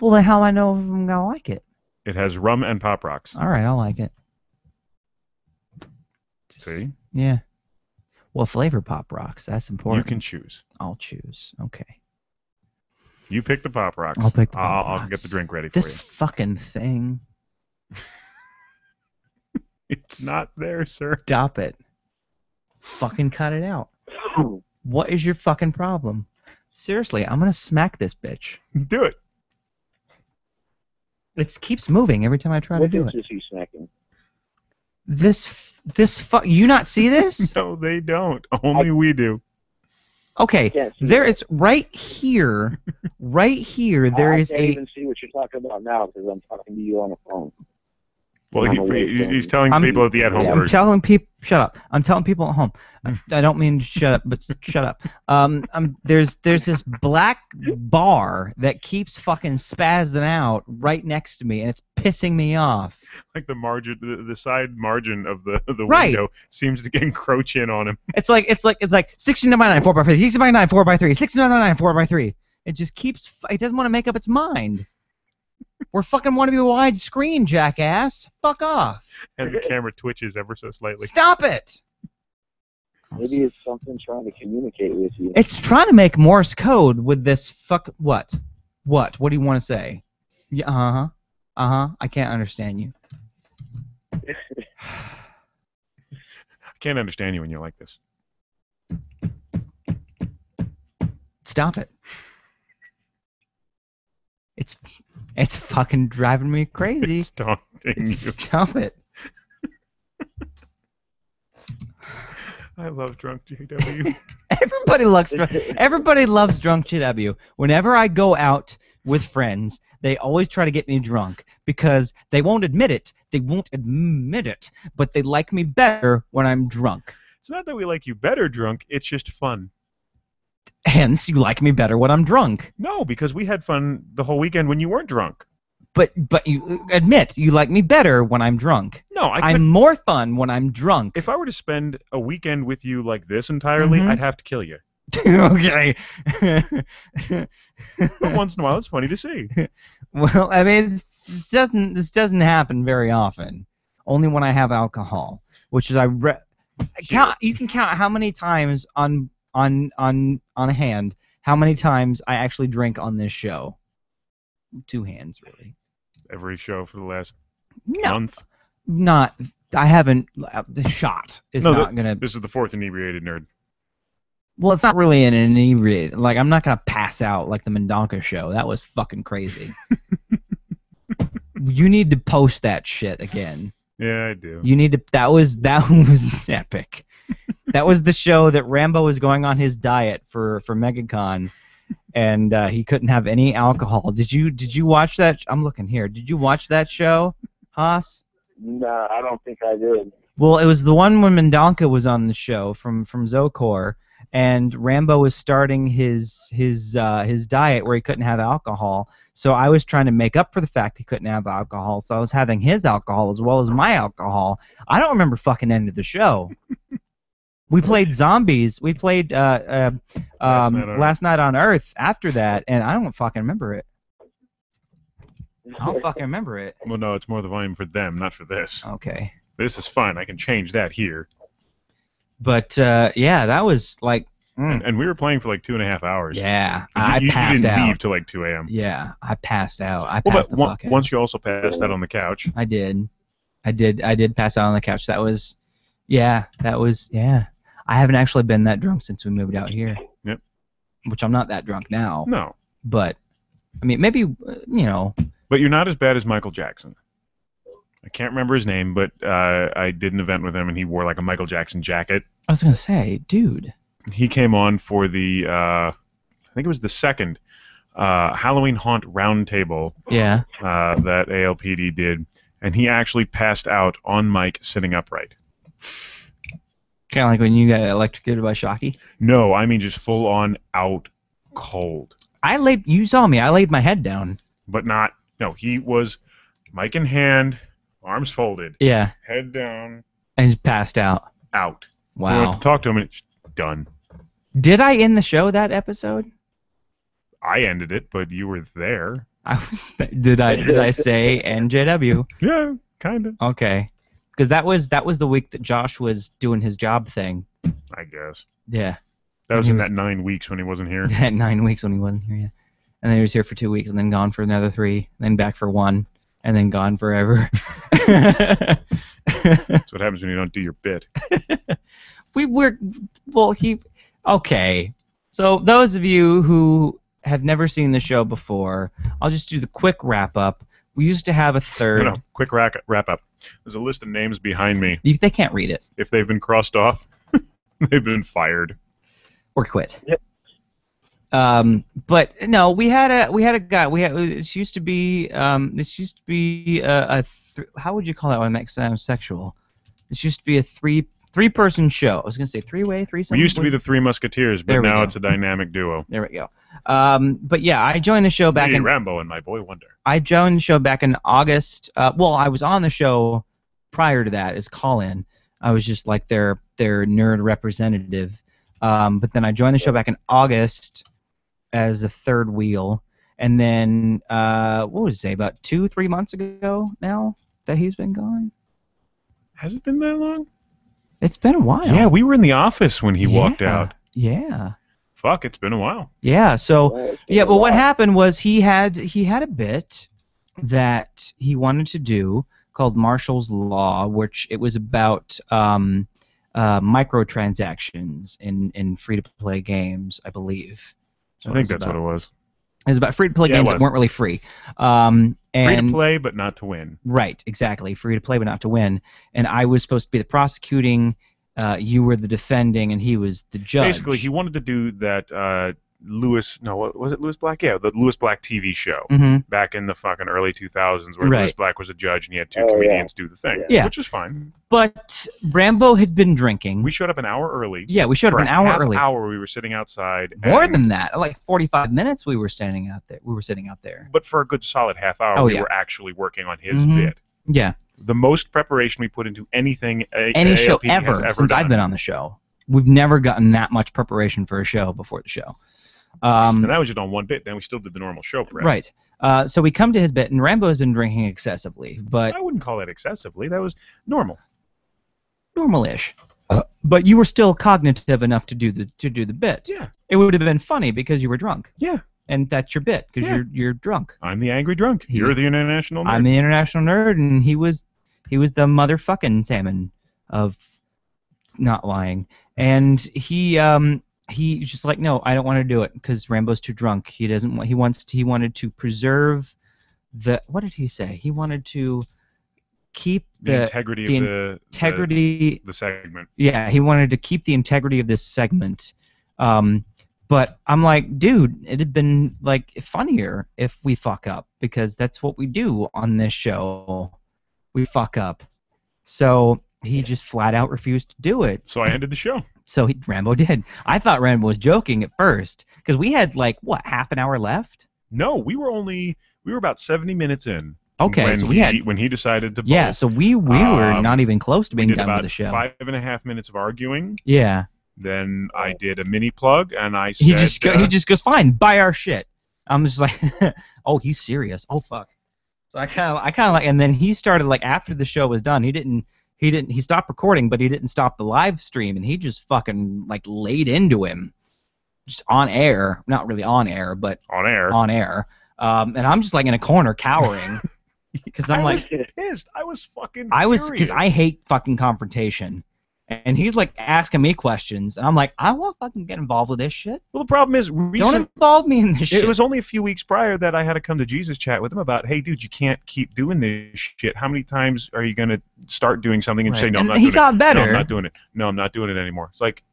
Well, then how do I know if I'm going to like it? It has rum and Pop Rocks. All right, I'll like it. See? Yeah. Well, flavor Pop Rocks. That's important. You can choose. I'll choose. Okay. You pick the Pop Rocks. I'll pick the Pop I'll Rocks. get the drink ready for This you. fucking thing. It's not there, sir. Stop it. Fucking cut it out. What is your fucking problem? Seriously, I'm gonna smack this bitch. Do it. It keeps moving every time I try to do What it. is he smacking? You not see this? No, they don't. Only we do. Okay, Can't see there that. is right here. Right here, there is I can't a. even see what you're talking about now because I'm talking to you on the phone. Well, I'm away from he's telling I'm- people at the at-home I'm version. telling people. Shut up. I'm telling people at home. I don't mean shut up, but shut up. There's this black bar that keeps fucking spazzing out right next to me, and it's pissing me off. Like the margin, the side margin of the Right. window seems to encroach in on him. It's like 1699 4x3, 1699 4x3, 1699 4x3. It just keeps. It doesn't want to make up its mind. We're fucking want to be widescreen, jackass. Fuck off. And the camera twitches ever so slightly. Stop it. Maybe it's something trying to communicate with you. It's trying to make Morse code with this what? What do you want to say? Yeah, I can't understand you. I can't understand you when you're like this. Stop it. It's fucking driving me crazy. It's daunting you. Stop it. I love drunk GW. Everybody loves drunk GW. Whenever I go out with friends, they always try to get me drunk because they won't admit it. They won't admit it, but they like me better when I'm drunk. It's not that we like you better drunk. It's just fun. Hence, you like me better when I'm drunk. No, because we had fun the whole weekend when you weren't drunk. But you admit you like me better when I'm drunk. No, I'm more fun when I'm drunk. If I were to spend a weekend with you like this entirely, Mhm. I'd have to kill you. Okay. But once in a while, it's funny to see. Well, I mean, this doesn't happen very often. Only when I have alcohol, which is you can count how many times on a hand how many times I actually drink on this show. 2 hands, really. Every show for the last No. month. Not. I haven't. The shot is not gonna. This is the 4th inebriated nerd. Well, it's not really an inebriated. Like, I'm not gonna pass out like the Mendonca show. That was fucking crazy. You need to post that shit again. Yeah, I do. You need to. That was epic. That was the show that Rambo was going on his diet for MegaCon, and he couldn't have any alcohol. Did you watch that? I'm looking here. Did you watch that show, Haas? No, I don't think I did. Well, it was the one when Mendonca was on the show from Zocor, and Rambo was starting his diet where he couldn't have alcohol. So I was trying to make up for the fact he couldn't have alcohol. So I was having his alcohol as well as my alcohol. I don't remember fucking end of the show. We played zombies. We played Last Night on Earth after that, and I don't fucking remember it. I don't fucking remember it. Well, no, it's more the volume for them, not for this. Okay. This is fine. I can change that here. But yeah, that was like. And we were playing for like 2.5 hours. Yeah, You passed didn't out. leave till like 2 a.m. Yeah, I passed out. I Well, passed but the fuck out. once you also passed out on the couch. I did pass out on the couch. That was. Yeah. I haven't actually been that drunk since we moved out here. Yep. Which I'm not that drunk now. No. But, I mean, maybe, But you're not as bad as Michael Jackson. I can't remember his name, but I did an event with him, and he wore like a Michael Jackson jacket. I was going to say, dude. He came on for the, I think it was the second Halloween Haunt Roundtable Yeah. that ALPD did, and he actually passed out on mic sitting upright. Kind of like when you got electrocuted by Shocky. No, I mean just full on out cold. You saw me. I laid my head down. But not, no, he was mic in hand, arms folded. Yeah. Head down. And just passed out. Out. Wow. We went to talk to him, and it's done. Did I end the show that episode? I ended it, but you were there. Did I say NJW? Yeah, kind of. Okay. because that was the week that Josh was doing his job thing. I guess. Yeah. That was in that 9 weeks when he wasn't here. That 9 weeks when he wasn't here, yeah. And then he was here for 2 weeks, and then gone for another 3, and then back for 1, and then gone forever. That's what happens when you don't do your bit. Okay. So those of you who have never seen the show before, I'll just do the quick wrap-up. We used to have a third... No, quick wrap-up. There's a list of names behind me. They can't read it. If they've been crossed off, they've been fired. Or quit. Yep. But no, we had a guy. This used to be how would you call that when it makes sound sexual? This used to be a three-person show. I was gonna say three-way, threesome. We used to be the Three Musketeers, but now it's a dynamic duo. There we go. But yeah, I joined the show back in Rambo and my boy Wonder. I joined the show back in August. Well, I was on the show prior to that as call-in. I was just like their nerd representative. But then I joined the show back in August as a third wheel, and then what was it, about 2-3 months ago now that he's been gone? Has it been that long? It's been a while. Yeah, we were in the office when he walked out. Yeah. Fuck, it's been a while. Yeah. So but what happened was he had a bit that he wanted to do called Marshall's Law, which it was about microtransactions in free-to-play games, I believe. I think that's what it was. It was about free-to-play games that weren't really free. Free-to-play, but not to win. Right, exactly. Free-to-play, but not to win. And I was supposed to be the prosecuting, you were the defending, and he was the judge. Basically, he wanted to do that Lewis Black? Yeah, the Lewis Black TV show back in the fucking early 2000s where Lewis Black was a judge and he had 2 comedians do the thing, which is fine. But Rambo had been drinking. We showed up an hour early. Yeah, we showed up an hour early. For a half hour we were sitting outside. More than that. Like 45 minutes we were standing out there. We were sitting out there. But for a good solid half hour we were actually working on his bit. Yeah. The most preparation we put into anything any show ALP has ever since done. I've been on the show. We've never gotten that much preparation for a show before the show. And that was just on one bit. Then we still did the normal show prep. Right. So we come to his bit, and Rambo has been drinking excessively. But I wouldn't call that excessively. That was normal. Normal-ish. But you were still cognitive enough to do the bit. Yeah. It would have been funny because you were drunk. Yeah. And that's your bit because you're drunk. I'm the angry drunk. You're the international nerd. I'm the international nerd, and he was the motherfucking salmon of not lying. And he's just like, no, I don't want to do it because Rambo's too drunk. He doesn't want. He wanted to preserve the. What did he say? He wanted to keep the integrity of the segment. Yeah, he wanted to keep the integrity of this segment. But I'm like, dude, it'd have been like funnier if we fuck up because that's what we do on this show. We fuck up. So he just flat out refused to do it. So I ended the show. So Rambo did. I thought Rambo was joking at first because we had like half an hour left. No, we were about 70 minutes in. Okay, so when he decided to bolt. Yeah, so we were not even close to being done with the show. 5.5 minutes of arguing. Yeah. Then I did a mini plug and I said he just goes, fine, buy our shit. I'm just like, oh, he's serious. Oh fuck. So I kind of like, and then he started like after the show was done, he stopped recording, but he didn't stop the live stream, and he just fucking like laid into him, just on air, not really on air, but on air. And I'm just like in a corner cowering because I'm like pissed. I was fucking. Because I hate fucking confrontation. And he's like asking me questions, and I'm like, I won't fucking get involved with this shit. Well, the problem is, don't involve me in this shit. It was only a few weeks prior that I had to come to Jesus chat with him about, hey, dude, you can't keep doing this shit. How many times are you gonna start doing something and say, no, I'm not doing it? He got better. No, I'm not doing it. No, I'm not doing it anymore. It's like,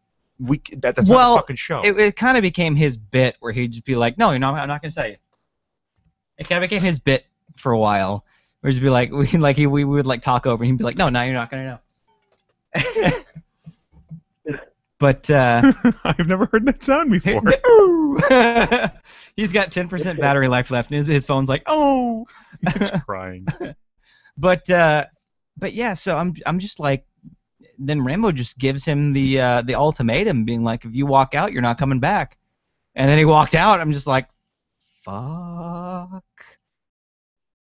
that's not a fucking show. It kind of became his bit where he'd just be like, no, I'm not gonna tell you. It kind of became his bit for a while. Where he'd be like, we would like talk over, and he'd be like, no, you're not gonna know. But I've never heard that sound before. He's got 10% battery life left, and his phone's like, oh. It's crying. But yeah, so I'm just like, then Rambo just gives him the ultimatum, being like, if you walk out, you're not coming back. And then he walked out. I'm just like, fuck.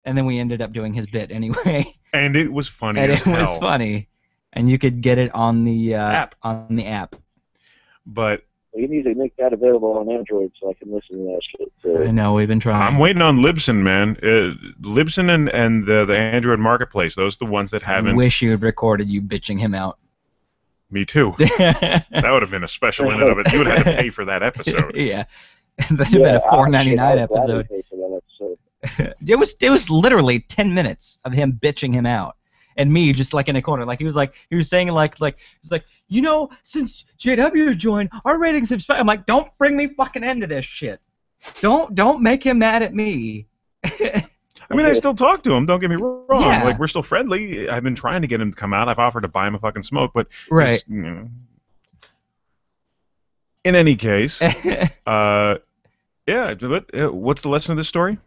And then we ended up doing his bit anyway. And it was funny and as it was hell. funny, and you could get it on the App. On the app. But You need to make that available on Android so I can listen to that shit. I know, we've been trying. I'm waiting on Libsyn, man. Libsyn and the Android Marketplace. Those are the ones that haven't. I wish you had recorded you bitching him out. Me too. That would have been a special in and of it. You would have had to pay for that episode. Yeah. That'd have been a $4.99 episode. It was literally 10 minutes of him bitching him out, and me just like in a corner, like he was saying he's like, you know, since JW joined, our ratings have spiked. I'm like, don't bring me fucking into this shit. Don't make him mad at me. I mean, I still talk to him. Don't get me wrong. Yeah. Like, we're still friendly. I've been trying to get him to come out. I've offered to buy him a fucking smoke, but right. You know. In any case, yeah. But what's the lesson of this story?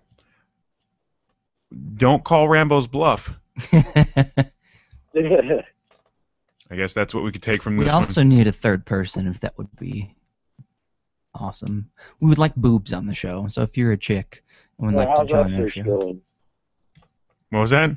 Don't call Rambo's bluff. I guess that's what we could take from this. We also need a third person, if that would be awesome. We would like boobs on the show, so if you're a chick and would like to join our show. Going? What was that?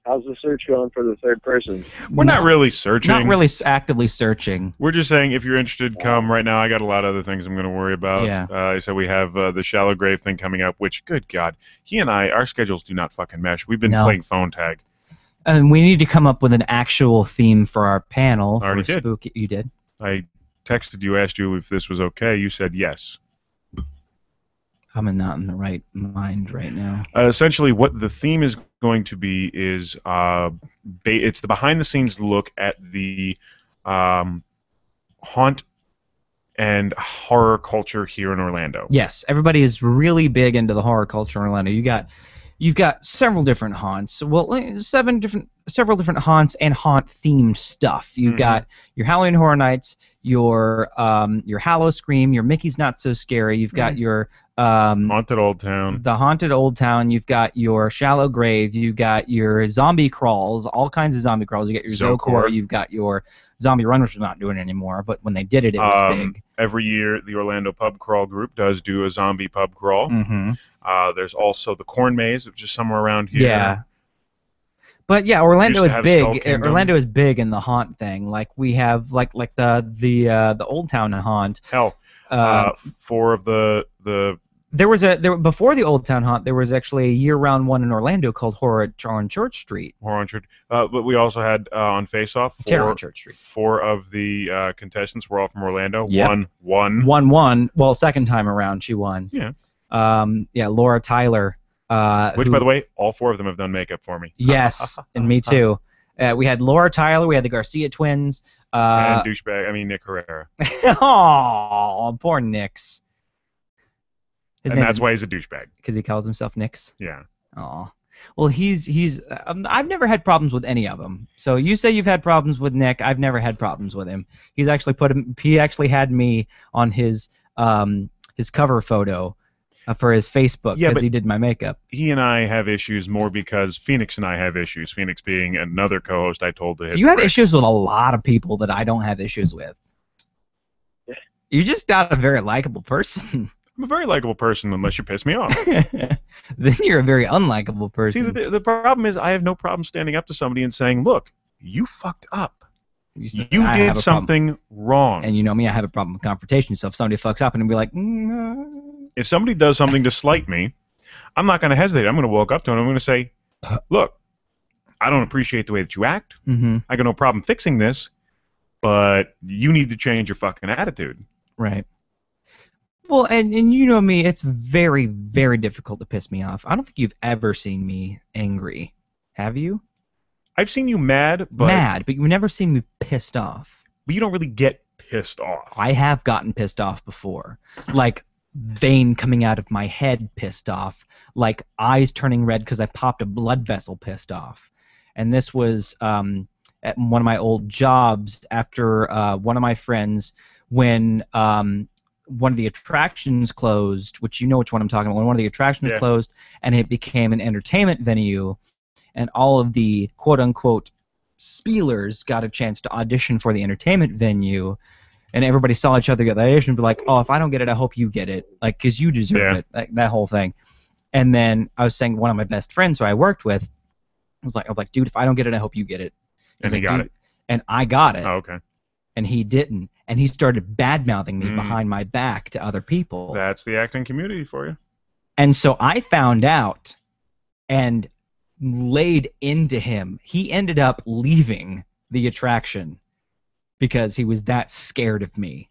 How's the search going for the third person? We're not really searching. Not really actively searching. We're just saying, if you're interested, come right now. I got a lot of other things I'm going to worry about. Yeah. So we have the Shallow Grave thing coming up, which, good God, he and I, our schedules do not fucking mesh. We've been playing phone tag. And we need to come up with an actual theme for our panel. I already did. Spooky. You did? I texted you, asked you if this was okay. You said yes. I'm not in the right mind right now. Essentially, what the theme is going to be is it's the behind-the-scenes look at the haunt and horror culture here in Orlando. Yes, everybody is really big into the horror culture in Orlando. You've got several different haunts. Well, several different haunts and haunt-themed stuff. You've got your Halloween Horror Nights, your Hallow Scream, your Mickey's Not So Scary. You've got your Haunted Old Town. The Haunted Old Town. You've got your Shallow Grave. You've got your zombie crawls, all kinds of zombie crawls. You got your Zocor. You've got your Zombie Run, which is not doing it anymore, but when they did it, it was big. Every year, the Orlando Pub Crawl group does do a zombie pub crawl. Mm-hmm. There's also the Corn Maze, which is somewhere around here. Yeah. But yeah, Orlando is big. Kingdom. Orlando is big in the haunt thing. Like we have like the Old Town haunt. Hell, 4 of the There was before the Old Town haunt. There was actually a year-round one in Orlando called Horror on Church Street. Horror on Church. But we also had on Face Off. Terror on Church Street. 4 of the contestants were all from Orlando. Yep. Won. Well, second time around she won. Yeah. Yeah, Laura Tyler. Which, by the way, all 4 of them have done makeup for me. Yes, and me too. We had Laura Tyler. We had the Garcia twins. And Nick Herrera. Oh, poor Nix. And that's why he's a douchebag. Because he calls himself Nix? Yeah. Oh. Well, he's I've never had problems with any of them. So you say you've had problems with Nick. I've never had problems with him. He actually had me on his cover photo for his Facebook because he did my makeup. He and I have issues more because Phoenix and I have issues. Phoenix being another co-host I told to hit. So you have issues with a lot of people that I don't have issues with. You're just not a very likable person. I'm a very likable person unless you piss me off. Then you're a very unlikable person. See, the problem is I have no problem standing up to somebody and saying, look, you fucked up. You did something wrong. And you know me, I have a problem with confrontation. So if somebody fucks up and be like, if somebody does something to slight me, I'm not going to hesitate. I'm going to walk up to him and I'm going to say, look, I don't appreciate the way that you act. Mm-hmm. I got no problem fixing this, but you need to change your fucking attitude. Right. Well, and you know me, it's very, very difficult to piss me off. I don't think you've ever seen me angry. Have you? I've seen you mad, but you've never seen me pissed off. But you don't really get pissed off. I have gotten pissed off before. Like, vein coming out of my head pissed off. Like, eyes turning red because I popped a blood vessel pissed off. And this was at one of my old jobs after one of my friends when one of the attractions closed, which you know which one I'm talking about, when one of the attractions closed and it became an entertainment venue, and all of the quote-unquote spielers got a chance to audition for the entertainment venue, and everybody saw each other get the audition and be like, oh, if I don't get it, I hope you get it, like, because you deserve it, like, that whole thing. And then I was saying one of my best friends who I worked with, I was like, dude, if I don't get it, I hope you get it. And he like, got "Dude," it. and I got it. Oh, okay. And he didn't. And he started bad-mouthing me behind my back to other people. That's the acting community for you. And so I found out and laid into him. He ended up leaving the attraction because he was that scared of me.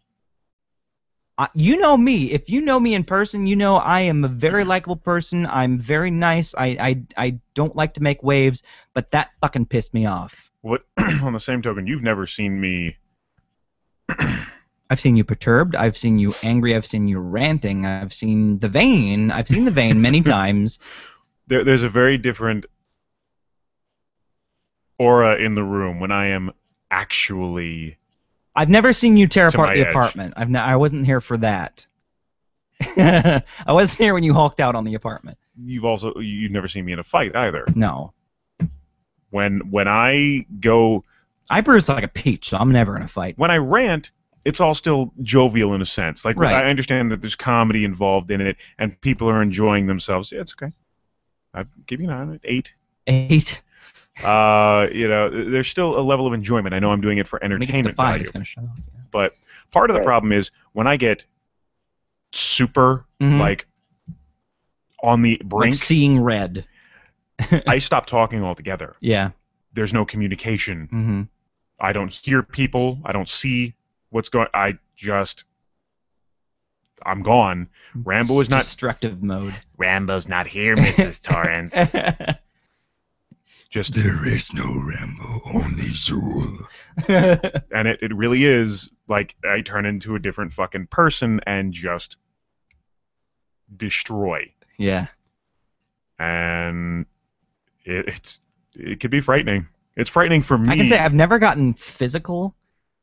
You know me. If you know me in person, you know I am a very likable person. I'm very nice. I don't like to make waves, but that fucking pissed me off. What? On the same token, you've never seen me. I've seen you perturbed. I've seen you angry. I've seen you ranting. I've seen the vein. I've seen the vein many times. There's a very different aura in the room when I am actually. I've never seen you tear To apart my the edge. apartment. I wasn't here for that. I wasn't here when you hulked out on the apartment. You've never seen me in a fight either. No. When I go. I bruise like a peach, so I'm never in a fight. When I rant, it's all still jovial in a sense. Like, Right. I understand that there's comedy involved in it, and people are enjoying themselves. Yeah, it's okay. I'd give you an 8. 8. There's still a level of enjoyment. I know I'm doing it for When it gets to entertainment 5, value. it's going to shut off. But part of the problem is when I get super, like, on the brink. Like seeing red. I stop talking altogether. Yeah. There's no communication. Mm-hmm. I don't hear people. I don't see what's going. I'm gone. Rambo is not. Destructive mode. Rambo's not here, Mrs. Torrance. Just there is no Rambo, only Zool. And it really is like I turn into a different fucking person and just destroy. Yeah. And it could be frightening. It's frightening for me. I can say I've never gotten physical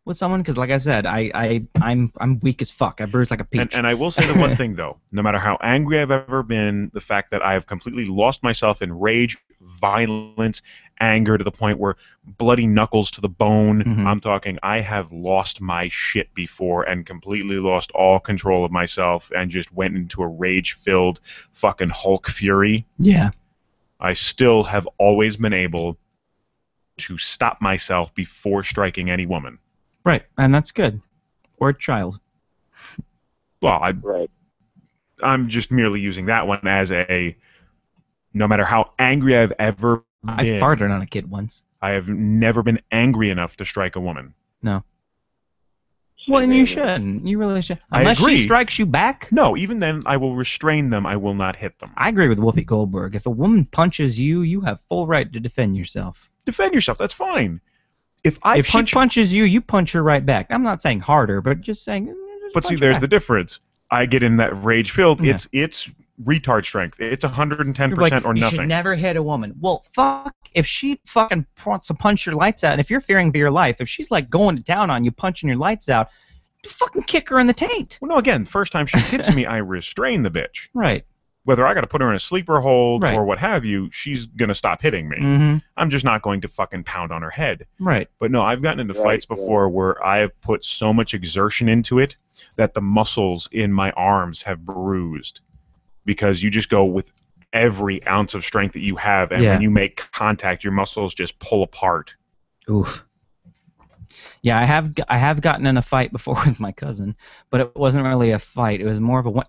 with someone because, like I said, I'm weak as fuck. I bruise like a peach. And I will say the one thing though, no matter how angry I've ever been, the fact that I have completely lost myself in rage, violence, anger to the point where bloody knuckles to the bone. I'm talking. I have lost my shit before and completely lost all control of myself and just went into a rage-filled fucking Hulk fury. Yeah. I still have always been able to stop myself before striking any woman. Right, and that's good. Or a child. Well, I'm just merely using that one as a, no matter how angry I've ever been. I farted on a kid once. I have never been angry enough to strike a woman. No. Well, and you shouldn't. You really should. I Unless agree. she strikes you back. No, even then, I will restrain them. I will not hit them. I agree with Whoopi Goldberg. If a woman punches you, you have full right to defend yourself. Defend yourself. That's fine. If she punches you, you punch her right back. I'm not saying harder, but just saying. But see, there's the difference. I get in that rage filled. Yeah. It's retard strength. It's 110% or you nothing. should never hit a woman. Well, fuck. If she fucking wants to punch your lights out, and if you're fearing for your life, if she's like going to town on you, punching your lights out, you fucking kick her in the taint. Well, no, again, first time she hits me, I restrain the bitch. Right. Whether I got to put her in a sleeper hold Right. or what have you, she's going to stop hitting me. Mm-hmm. I'm just not going to fucking pound on her head. Right. But no, I've gotten into fights before where I have put so much exertion into it that the muscles in my arms have bruised. Because you just go with every ounce of strength that you have, and when you make contact, your muscles just pull apart. Oof. Yeah, I have gotten in a fight before with my cousin, but it wasn't really a fight. It was more of a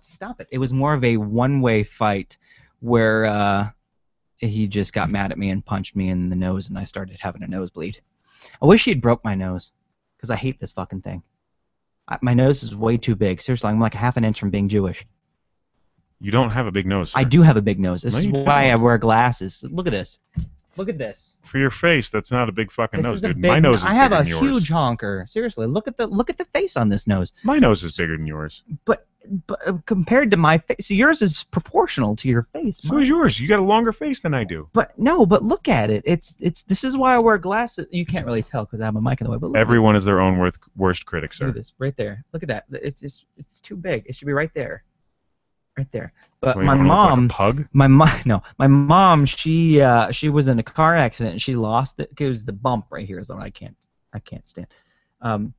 It was more of a one-way fight where he just got mad at me and punched me in the nose, and I started having a nosebleed. I wish he had broke my nose, because I hate this fucking thing. My nose is way too big. Seriously, I'm like a half an inch from being Jewish. You don't have a big nose, sir. I do have a big nose. This is you why don't. I wear glasses. Look at this. Look at this. For your face, that's not a big fucking nose, This is a dude. big, My nose is I have bigger a than yours. huge honker. Seriously, look at the face on this nose. My nose is bigger than yours. But compared to my face, yours is proportional to your face. So is yours. You got a longer face than I do. But no, but look at it. It's this is why I wear glasses. You can't really tell because I have a mic in the way. But look Everyone is their own worst critic, sir. Look at this right there. Look at that. It's too big. It should be right there. Right there. But Wait, my you wanna look like a mom, pug? my mom, she was in a car accident and she lost it. It was the bump right here is what I can't stand.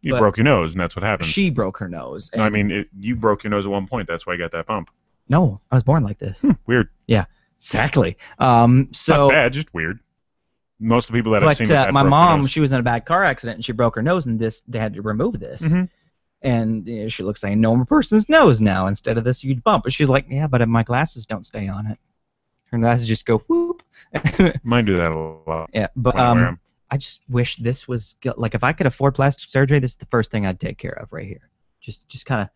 You but broke your nose, and that's what happened. She broke her nose. No, I mean, you broke your nose at one point. That's why you got that bump. No, I was born like this. Weird. Yeah, exactly. So Not bad, just weird. Most of the people that I've seen with that my broke their mom, nose. she was in a bad car accident and she broke her nose, and they had to remove this. Mhm. And she looks like a normal person's nose now instead of this huge bump. But she's like, yeah, but my glasses don't stay on it. Her glasses just go whoop. Mine do that a lot. Yeah, but when I wear 'em. I just wish this was like, if I could afford plastic surgery, this is the first thing I'd take care of right here. Just kind of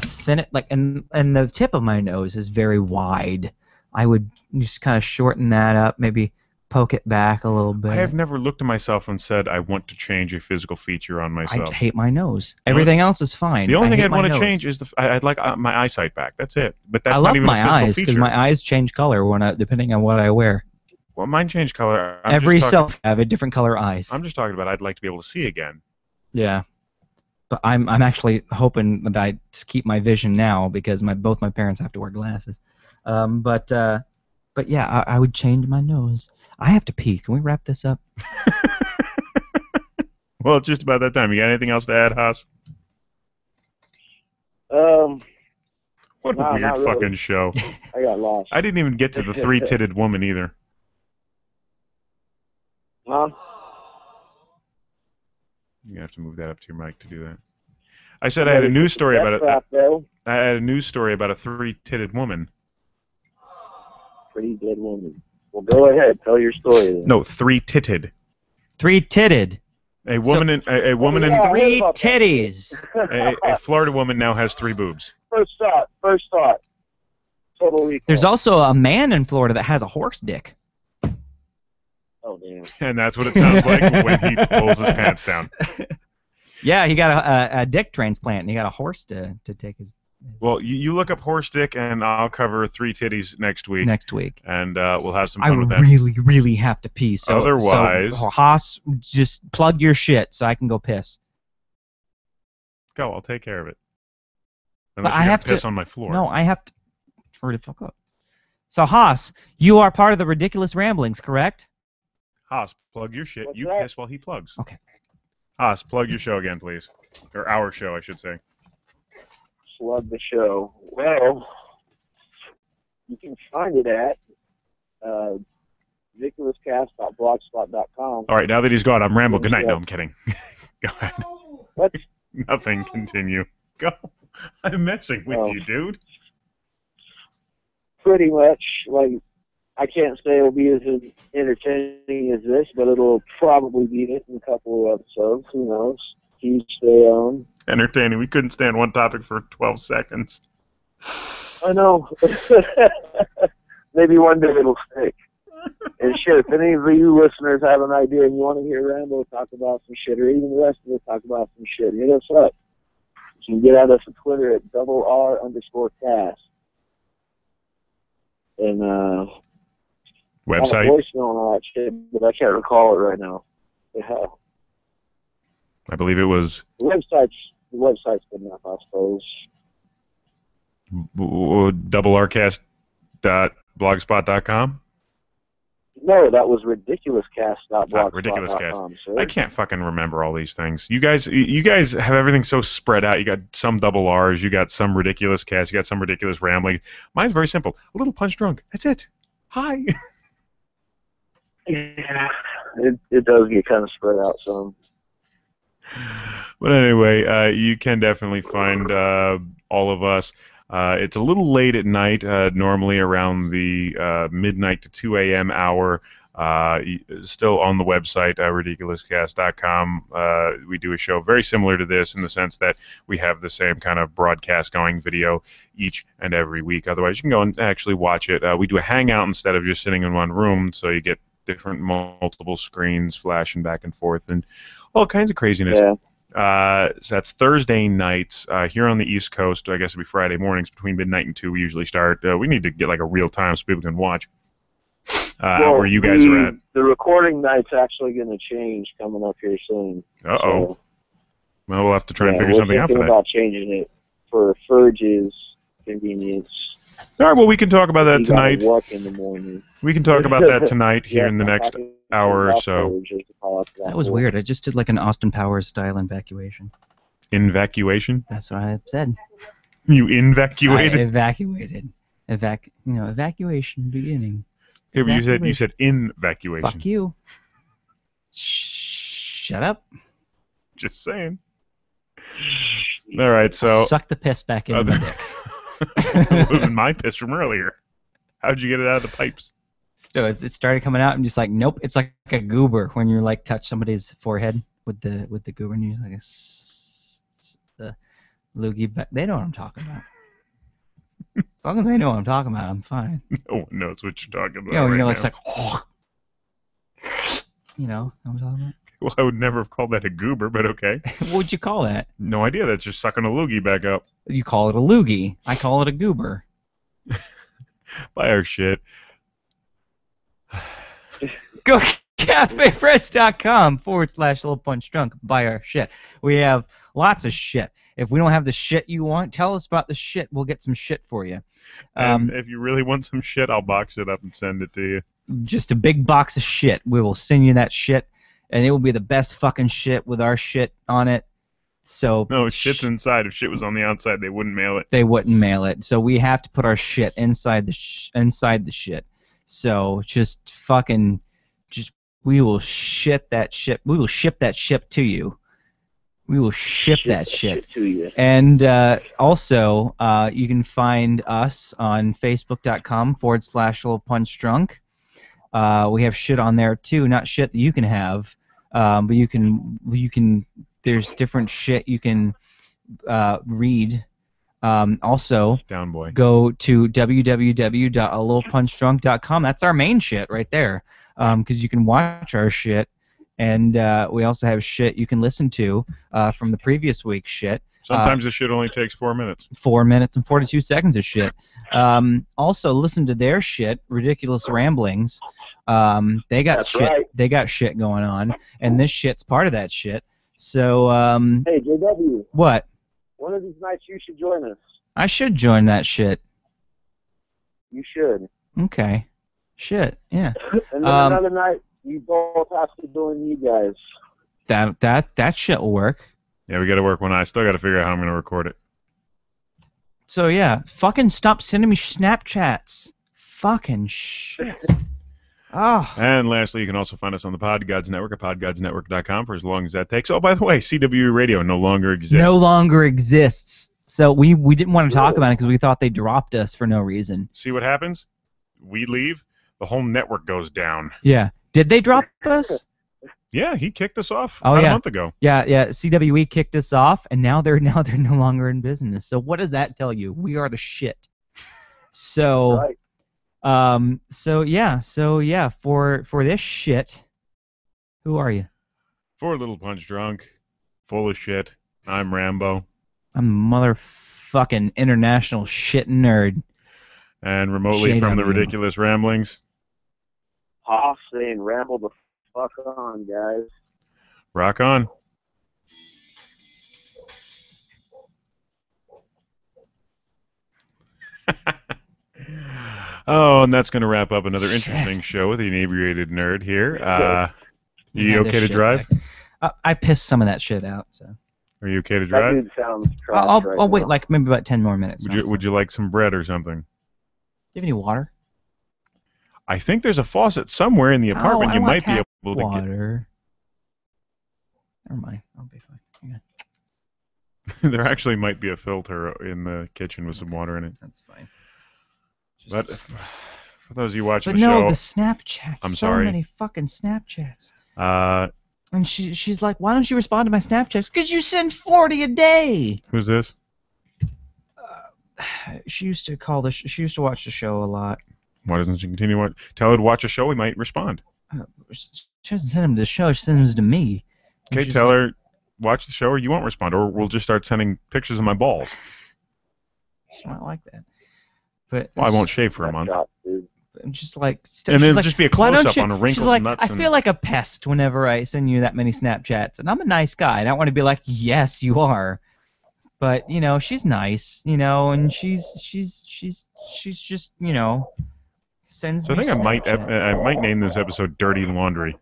thin it, like, and the tip of my nose is very wide. I would just kind of shorten that up, maybe poke it back a little bit. I have never looked at myself and said I want to change a physical feature on myself. I hate my nose. Everything else is fine. The only thing hate I'd my want to nose. change is I'd like my eyesight back. That's it. But that's I not love even my a physical eyes because feature. my eyes change color depending on what I wear. Well, mine change color. Every self have a different color eyes. I'm just talking about I'd like to be able to see again. Yeah, but I'm actually hoping that I just keep my vision now because both my parents have to wear glasses. But yeah, I would change my nose. I have to pee. Can we wrap this up? Well, it's just about that time. You got anything else to add, Haas? What a No, weird not really. fucking show. I got lost. I didn't even get to the three-titted woman either. Huh? You have to move that up to your mic to do that. I said I had a news story about I had a news story about a three-titted woman. Pretty dead woman. Well, go ahead. Tell your story then. No, three-titted. Three-titted. A woman in Oh, three titties. a Florida woman now has 3 boobs. First thought. Total recall. There's also a man in Florida that has a horse dick. Oh, damn. And that's what it sounds like when he pulls his pants down. Yeah, he got a dick transplant, and he got a horse to take his... Well, you look up horse dick, and I'll cover 3 titties next week. And we'll have some fun with that. I really have to pee. So Otherwise... So, Haas, just plug your shit so I can go piss. Go, I'll take care of it. But Unless I you're have going to piss to... on my floor. No, I have to... Hurry the fuck up. So, Haas, you are part of the Ridiculous Ramblings, correct? Haas, plug your shit. You piss while he plugs. Okay. Haas, plug your show again, please. Or our show, I should say. Plug the show. Well, you can find it at ridiculouscast.blogspot.com. All right, now that he's gone, I'm Rambo. Good night. No, I'm kidding. Go ahead. What? Nothing. Continue. Go. I'm messing with you, dude. Pretty much, like, I can't say it'll be as entertaining as this, but it'll probably beat it in a couple of episodes. Who knows? Each their own. Entertaining. We couldn't stand one topic for 12 seconds. I know. Maybe one day it'll stick. And shit, if any of you listeners have an idea and you want to hear Rambo talk about some shit, or even the rest of us talk about some shit, hit us up. You can get at us on Twitter at @R_cast. And website? I have a voicemail and all that shit, but I can't recall it right now. Yeah. I believe it was... The website's good enough, I suppose. RRcast.blogspot.com? No, that was ridiculouscast.blogspot.com. Ridiculouscast. Sir. I can't fucking remember all these things. You guys have everything so spread out. You got some double R's, you got some ridiculous cast, you got some ridiculous rambling. Mine's very simple. A little punch drunk. That's it. Hi. Yeah, it does get kind of spread out some. But anyway, you can definitely find all of us. It's a little late at night, normally around the midnight to 2 a.m. hour. Still on the website, ridiculouscast.com. We do a show very similar to this in the sense that we have the same kind of broadcast going video each and every week. Otherwise, you can go and actually watch it. We do a hangout instead of just sitting in one room, so you get different multiple screens flashing back and forth and all kinds of craziness. Yeah. So that's Thursday nights here on the East Coast. I guess it'll be Friday mornings between midnight and 2. We usually start. We need to get like a real time so people can watch where you guys are at. The recording night's actually going to change coming up here soon. Uh-oh. So, Well, we'll have to try and figure something out for we're thinking about changing it for Ferg's convenience. All right, well, we can talk about that He gotta tonight. work in the morning. We can talk about that tonight here in the next talking hour or about so. Ferg, just to call it That was weird. I just did like an Austin Powers style evacuation. Invacuation? That's what I said. You evacuated? I evacuated. Evacuation beginning. Okay, but you said in-vacuation. Fuck you. Shut up. Just saying. All right, so Suck the piss back into my dick. my piss from earlier. How'd you get it out of the pipes? So it started coming out and just like, nope, it's like a goober when you like touch somebody's forehead with the goober and you're like the loogie back. They know what I'm talking about. As long as they know what I'm talking about, I'm fine. No one knows what you're talking about. You know, right you're like, now. it's like, oh. You know what I'm talking about? Well, I would never have called that a goober, but okay. What would you call that? No idea. That's just sucking a loogie back up. You call it a loogie. I call it a goober. Buy our shit. Go cafepress.com/littlepunchdrunk. Buy our shit. We have lots of shit. If we don't have the shit you want, tell us about the shit. We'll get some shit for you. And if you really want some shit, I'll box it up and send it to you. Just a big box of shit. We will send you that shit, and it will be the best fucking shit with our shit on it. So no, shit's inside. If shit was on the outside, they wouldn't mail it. They wouldn't mail it. So we have to put our shit inside the shit. So just we will ship that shit. We will ship that shit to you. We will ship that shit to you. And also, you can find us on Facebook.com/littlepunchdrunk. We have shit on there too, not shit that you can have, but you can. There's different shit you can read. Also, down boy. Go to www.alittlepunchdrunk.com. That's our main shit right there, because you can watch our shit, and we also have shit you can listen to from the previous week's shit. Sometimes the shit only takes 4 minutes. 4 minutes and 42 seconds of shit. Also, listen to their shit, Ridiculous Ramblings. They got That's shit. right. They got shit going on, and this shit's part of that shit. So, Hey, JW. what? One of these nights you should join us. I should join that shit. You should. Okay. Shit. Yeah. And then another night, you both have to join you guys. That shit will work. Yeah, we got to work one. I still got to figure out how I'm going to record it. So yeah, fucking stop sending me Snapchats. Fucking shit. Oh. And lastly, you can also find us on the Podgods Network at podgodsnetwork.com for as long as that takes. Oh, by the way, CWE Radio no longer exists. No longer exists. So we didn't want to talk about it because we thought they dropped us for no reason. See what happens? We leave, the whole network goes down. Yeah. Did they drop us? Yeah, he kicked us off Oh, about yeah. a month ago. Yeah. CWE kicked us off, and now they're no longer in business. So what does that tell you? We are the shit. So. Right. So yeah, for this shit, who are you? For Little Punch Drunk, full of shit, I'm Rambo. I'm a motherfucking international shit nerd. And remotely from the Ridiculous Ramblings. Hoff saying ramble the fuck on, guys. Rock on. Oh, and that's going to wrap up another interesting show with the Inebriated Nerd here. You okay to drive? I pissed some of that shit out. So. Are you okay to drive? That dude sounds trash I'll wait now. like maybe about 10 more minutes. Would you like some bread or something? Do you have any water? I think there's a faucet somewhere in the apartment. I You want might be tap able to get. water. Never mind. I'll be fine. Okay. There actually might be a filter in the kitchen with some water in it. That's fine. But for those of you watching But the no, show, the Snapchats. I'm so sorry. many fucking Snapchats. And she's like, why don't you respond to my Snapchats? Because you send 40 a day. Who's this? She used to call she used to watch the show a lot. Why doesn't she continue? Tell her to watch a show. We might respond. She doesn't send them to the show. She sends them to me. Okay, tell her watch the show, or you won't respond, or we'll just start sending pictures of my balls. She might like that. But well, I won't shave for a month. I'm just like, and then like, just be a why don't close-up you? on a wrinkled She's like, nuts. I feel like a pest whenever I send you that many Snapchats, and I'm a nice guy. And I don't want to be like, yes, you are. But you know, she's nice, you know, and she's just, you know, sends So I me think Snapchats. I might name this episode "Dirty Laundry."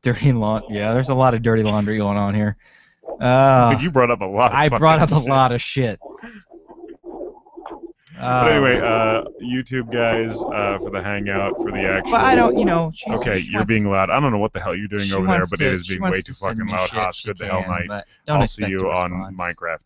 Dirty laundry. Yeah, there's a lot of dirty laundry going on here. You brought up a lot. I brought up a lot of shit. But anyway, YouTube guys, for the hangout, for the actual. But I don't, you know. Okay, you're being loud. I don't know what the hell you're doing over there, but it is being way too fucking loud. Haas, good the hell night. I'll see you on Minecraft.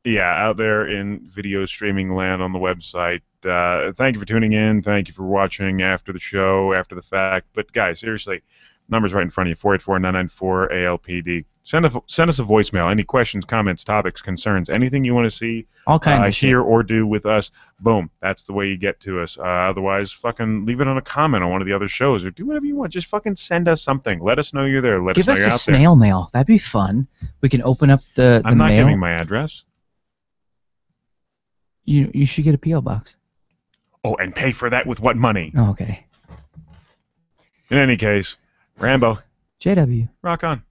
Yeah, out there in video streaming land on the website. Thank you for tuning in. Thank you for watching after the show, after the fact. But guys, seriously, numbers right in front of you: 484-994-ALPD. Send us a voicemail. Any questions, comments, topics, concerns, anything you want to see, all kinds of hear shit. or do with us. Boom, that's the way you get to us. Otherwise, fucking leave it on a comment on one of the other shows or do whatever you want. Just fucking send us something. Let us know you're there. Let us know you're out there. Give us a snail mail. That'd be fun. We can open up the I'm not mail. giving my address. You should get a P.O. box. Oh, and pay for that with what money? Oh, okay. In any case, Rambo. JW. Rock on.